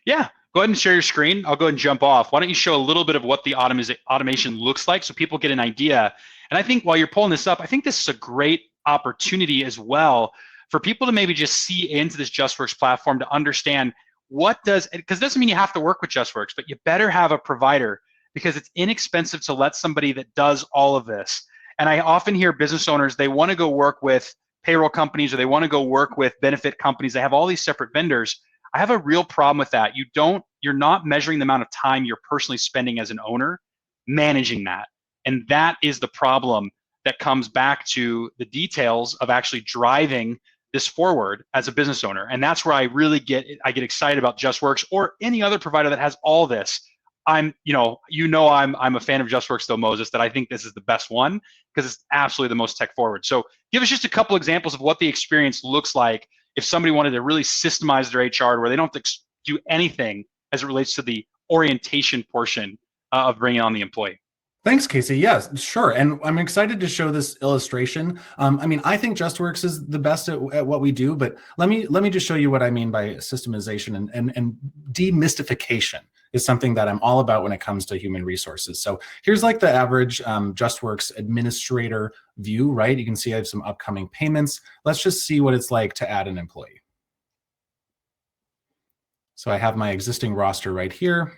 Yeah, go ahead and share your screen. I'll go ahead and jump off. Why don't you show a little bit of what the automation looks like so people get an idea. And I think while you're pulling this up, I think this is a great opportunity as well for people to maybe just see into this JustWorks platform to understand what does, because it doesn't mean you have to work with JustWorks, but you better have a provider because it's inexpensive to let somebody that does all of this. And I often hear business owners, they want to go work with payroll companies or they want to go work with benefit companies. They have all these separate vendors. I have a real problem with that. You're not measuring the amount of time you're personally spending as an owner managing that. And that is the problem that comes back to the details of actually driving this forward as a business owner. And that's where I really get excited about JustWorks or any other provider that has all this. I'm a fan of JustWorks though, Moses, that I think this is the best one because it's absolutely the most tech forward. So give us just a couple examples of what the experience looks like if somebody wanted to really systemize their HR where they don't have to do anything as it relates to the orientation portion of bringing on the employee. Thanks, Casey. Yes, sure. And I'm excited to show this illustration. I think JustWorks is the best at what we do, but let me just show you what I mean by systemization and demystification is something that I'm all about when it comes to human resources. So here's like the average JustWorks administrator view, right? You can see I have some upcoming payments. Let's just see what it's like to add an employee. So I have my existing roster right here.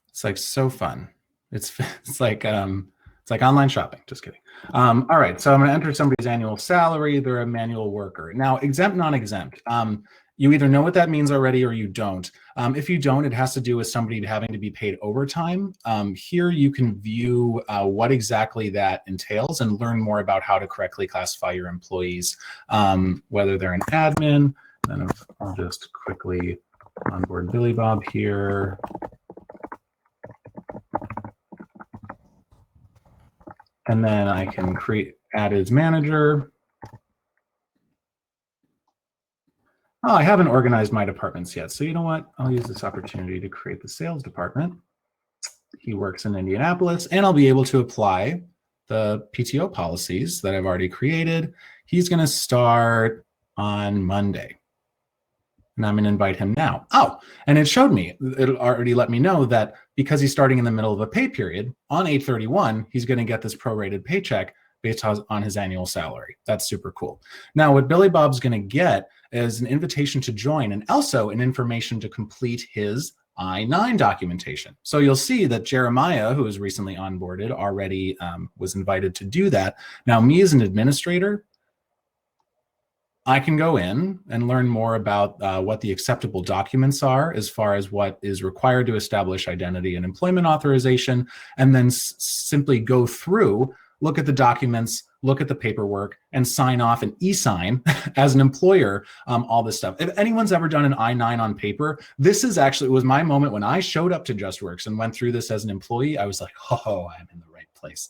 It's like so fun. It's like online shopping. Just kidding. All right, so I'm going to enter somebody's annual salary. They're a manual worker. Now, exempt, non-exempt. You either know what that means already or you don't. If you don't, it has to do with somebody having to be paid overtime. Here you can view what exactly that entails and learn more about how to correctly classify your employees, whether they're an admin. Then I'll just quickly onboard Billy Bob here. And then I can add as manager. Oh, I haven't organized my departments yet. So you know what? I'll use this opportunity to create the sales department. He works in Indianapolis, and I'll be able to apply the PTO policies that I've already created. He's going to start on Monday. And I'm going to invite him now. Oh, and it showed me, it already let me know that because he's starting in the middle of a pay period, on 8/31, he's going to get this prorated paycheck based on his annual salary. That's super cool. Now, what Billy Bob's going to get is an invitation to join and also an information to complete his I-9 documentation. So you'll see that Jeremiah, who was recently onboarded, already was invited to do that. Now, me as an administrator, I can go in and learn more about what the acceptable documents are as far as what is required to establish identity and employment authorization, and then simply go through, look at the documents, look at the paperwork, and sign off and e-sign as an employer, all this stuff. If anyone's ever done an I-9 on paper, this is actually, it was my moment when I showed up to JustWorks and went through this as an employee. I was like, oh, I'm in the right place.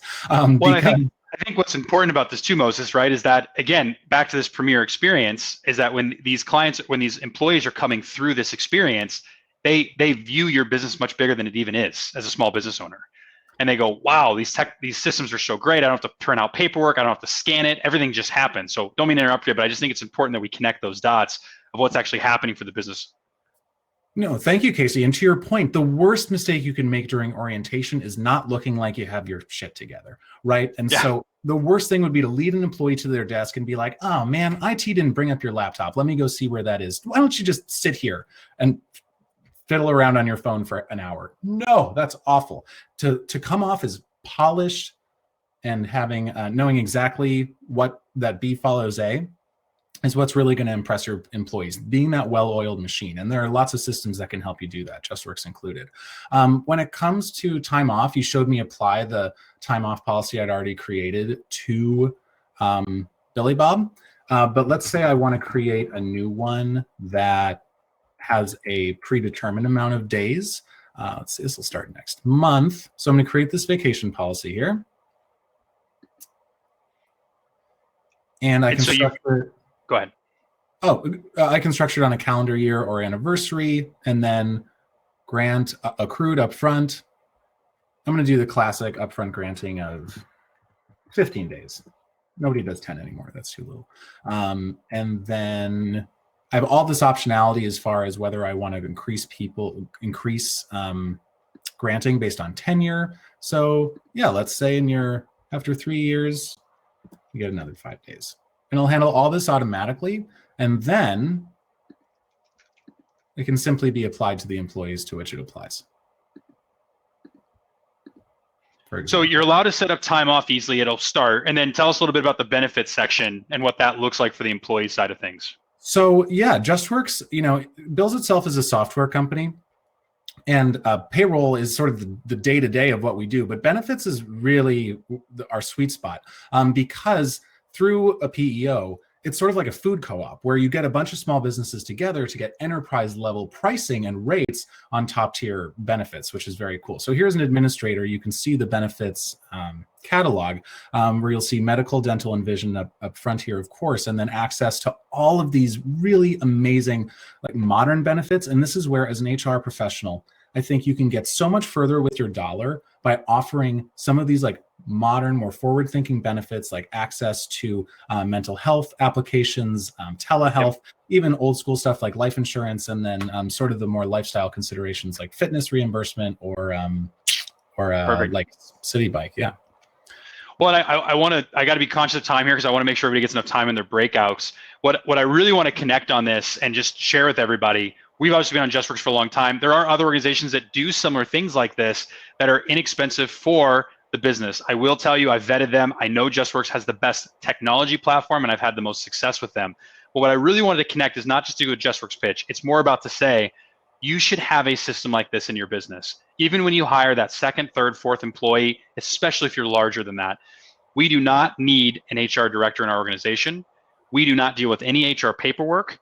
I think what's important about this too, Moses, right, is that, again, back to this premier experience, is that when these employees are coming through this experience, they view your business much bigger than it even is as a small business owner. And they go, wow, these systems are so great. I don't have to print out paperwork. I don't have to scan it. Everything just happens. So don't mean to interrupt you, but I just think it's important that we connect those dots of what's actually happening for the business. No, thank you, Casey. And to your point, the worst mistake you can make during orientation is not looking like you have your shit together, right? And so the worst thing would be to lead an employee to their desk and be like, oh man, IT didn't bring up your laptop. Let me go see where that is. Why don't you just sit here and fiddle around on your phone for an hour? No, that's awful. To come off as polished and having knowing exactly what that B follows A is what's really going to impress your employees, being that well-oiled machine. And there are lots of systems that can help you do that, JustWorks included. When it comes to time off, you showed me apply the time off policy I'd already created to Billy Bob. But let's say I want to create a new one that has a predetermined amount of days. Let's see, this will start next month. So I'm going to create this vacation policy here. And I can so structure. Go ahead. I can structure it on a calendar year or anniversary, and then grant accrued upfront. I'm going to do the classic upfront granting of 15 days. Nobody does 10 anymore. That's too little. And then I have all this optionality as far as whether I want to increase granting based on tenure. So yeah, let's say after 3 years, you get another 5 days. And it'll handle all this automatically. And then it can simply be applied to the employees to which it applies. So you're allowed to set up time off easily. It'll start. And then tell us a little bit about the benefits section and what that looks like for the employee side of things. So yeah, JustWorks, bills itself as a software company, and payroll is sort of the day-to-day of what we do. But benefits is really our sweet spot, because through a PEO, it's sort of like a food co-op where you get a bunch of small businesses together to get enterprise level pricing and rates on top tier benefits, which is very cool. So here's an administrator. You can see the benefits catalog, where you'll see medical, dental, and vision up front here, of course, and then access to all of these really amazing modern benefits. And this is where, as an HR professional, I think you can get so much further with your dollar by offering some of these modern, more forward-thinking benefits, like access to mental health applications, telehealth, even old school stuff like life insurance, and then sort of the more lifestyle considerations like fitness reimbursement or like City Bike. Yeah. Well, I got to be conscious of time here because I want to make sure everybody gets enough time in their breakouts. What I really want to connect on this and just share with everybody, we've obviously been on JustWorks for a long time. There are other organizations that do similar things like this that are inexpensive for the business. I will tell you, I've vetted them. I know JustWorks has the best technology platform and I've had the most success with them. But what I really wanted to connect is not just to do a JustWorks pitch. It's more about to say, you should have a system like this in your business. Even when you hire that second, third, fourth employee, especially if you're larger than that. We do not need an HR director in our organization. We do not deal with any HR paperwork.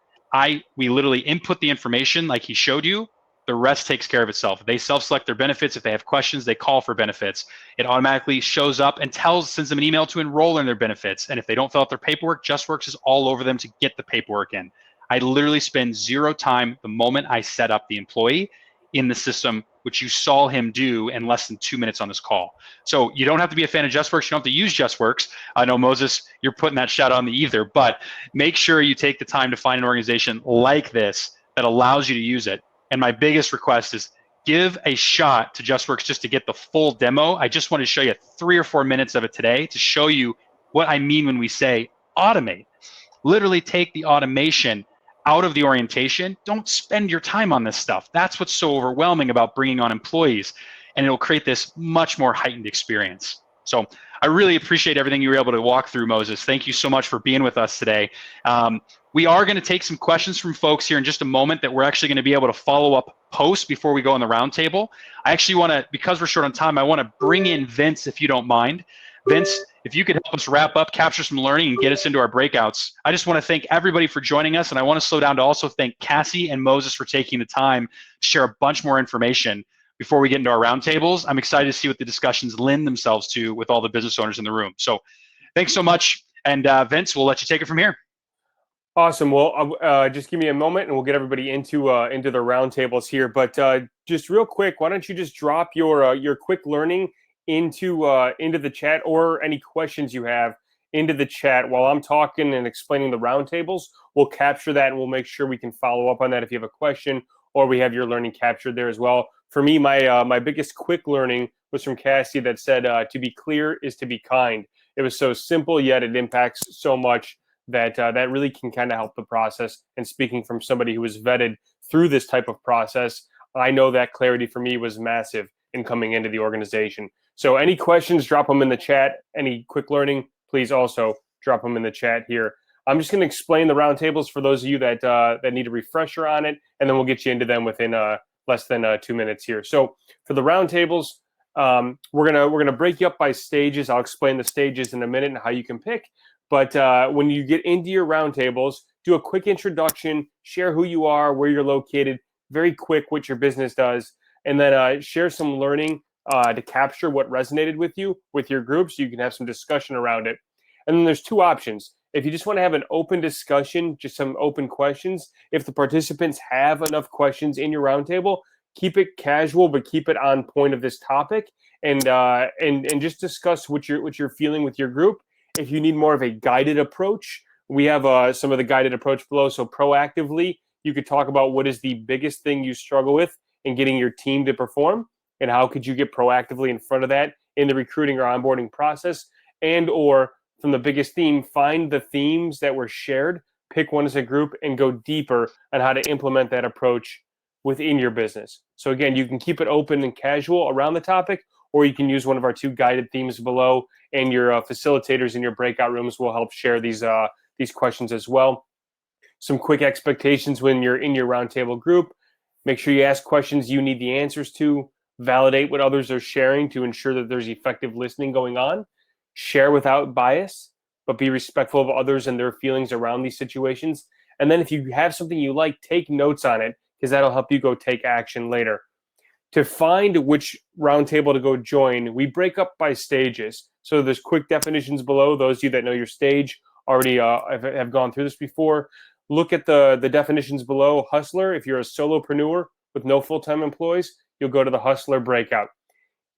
We literally input the information like he showed you. The rest takes care of itself. They self-select their benefits. If they have questions, they call for benefits. It automatically shows up and sends them an email to enroll in their benefits. And if they don't fill out their paperwork, JustWorks is all over them to get the paperwork in. I literally spend zero time the moment I set up the employee in the system, which you saw him do in less than 2 minutes on this call. So you don't have to be a fan of JustWorks. You don't have to use JustWorks. I know, Moses, you're putting that shout on me either, but make sure you take the time to find an organization like this that allows you to use it. And my biggest request is give a shot to JustWorks just to get the full demo. I just want to show you 3 or 4 minutes of it today to show you what I mean when we say automate. Literally take the automation out of the orientation. Don't spend your time on this stuff. That's what's so overwhelming about bringing on employees, and it'll create this much more heightened experience. So I really appreciate everything you were able to walk through, Moses. Thank you so much for being with us today. We are going to take some questions from folks here in just a moment that we're actually going to be able to follow up post before we go on the roundtable. I actually want to, because we're short on time, I want to bring in Vince, if you don't mind. Vince, if you could help us wrap up, capture some learning, and get us into our breakouts. I just want to thank everybody for joining us, and I want to slow down to also thank Cassi and Moses for taking the time to share a bunch more information before we get into our roundtables. I'm excited to see what the discussions lend themselves to with all the business owners in the room. So thanks so much, and Vince, we'll let you take it from here. Awesome. Well, just give me a moment, and we'll get everybody into the roundtables here. But just real quick, why don't you just drop your quick learning into the chat, or any questions you have into the chat while I'm talking and explaining the roundtables. We'll capture that, and we'll make sure we can follow up on that if you have a question, or we have your learning captured there as well. For me, my biggest quick learning was from Cassi that said, to be clear is to be kind. It was so simple, yet it impacts so much that that really can kind of help the process. And speaking from somebody who was vetted through this type of process, I know that clarity for me was massive in coming into the organization. So any questions, drop them in the chat. Any quick learning, please also drop them in the chat here. I'm just going to explain the roundtables for those of you that need a refresher on it, and then we'll get you into them within less than 2 minutes here. So for the roundtables, we're gonna break you up by stages. I'll explain the stages in a minute and how you can pick. But when you get into your roundtables, do a quick introduction, share who you are, where you're located, very quick what your business does, and then share some learning to capture what resonated with you, with your group, so you can have some discussion around it. And then there's two options. if you just want to have an open discussion, just some open questions, if the participants have enough questions in your roundtable, keep it casual, but keep it on point of this topic, and just discuss what you're feeling with your group. If you need more of a guided approach, we have some of the guided approach below. So proactively, you could talk about what is the biggest thing you struggle with in getting your team to perform, and how could you get proactively in front of that in the recruiting or onboarding process, and or from the biggest theme, find the themes that were shared, pick one as a group, and go deeper on how to implement that approach within your business. So again, you can keep it open and casual around the topic, or you can use one of our 2 guided themes below, and your facilitators in your breakout rooms will help share these questions as well. Some quick expectations when you're in your roundtable group: make sure you ask questions you need the answers to, validate what others are sharing to ensure that there's effective listening going on, share without bias, but be respectful of others and their feelings around these situations. And then if you have something you like, take notes on it, because that'll help you go take action later. To find which roundtable to go join, we break up by stages. So there's quick definitions below. Those of you that know your stage already have gone through this before. Look at the definitions below. Hustler, if you're a solopreneur with no full-time employees, you'll go to the Hustler breakout.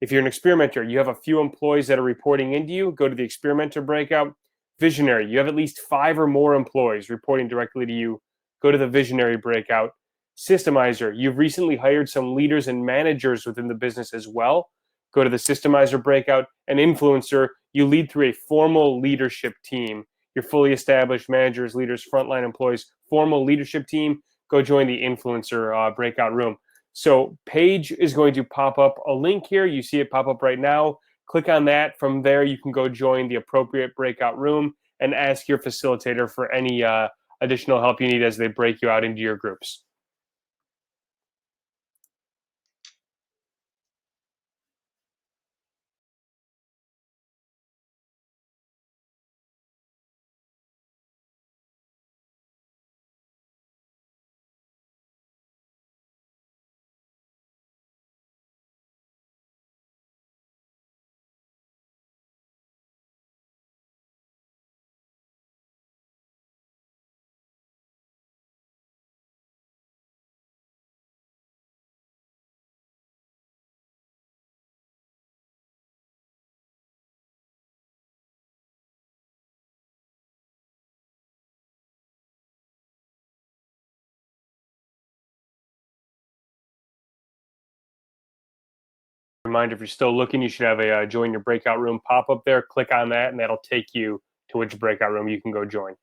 If you're an experimenter, you have a few employees that are reporting into you, go to the experimenter breakout. Visionary, you have at least 5 or more employees reporting directly to you, go to the visionary breakout. Systemizer, you've recently hired some leaders and managers within the business as well, go to the Systemizer breakout. An influencer, you lead through a formal leadership team. Your fully established managers, leaders, frontline employees, formal leadership team, go join the influencer breakout room. So Paige is going to pop up a link here. You see it pop up right now. Click on that. From there, you can go join the appropriate breakout room and ask your facilitator for any additional help you need as they break you out into your groups. Reminder, if you're still looking, you should have a join your breakout room pop up there. Click on that, and that'll take you to which breakout room you can go join.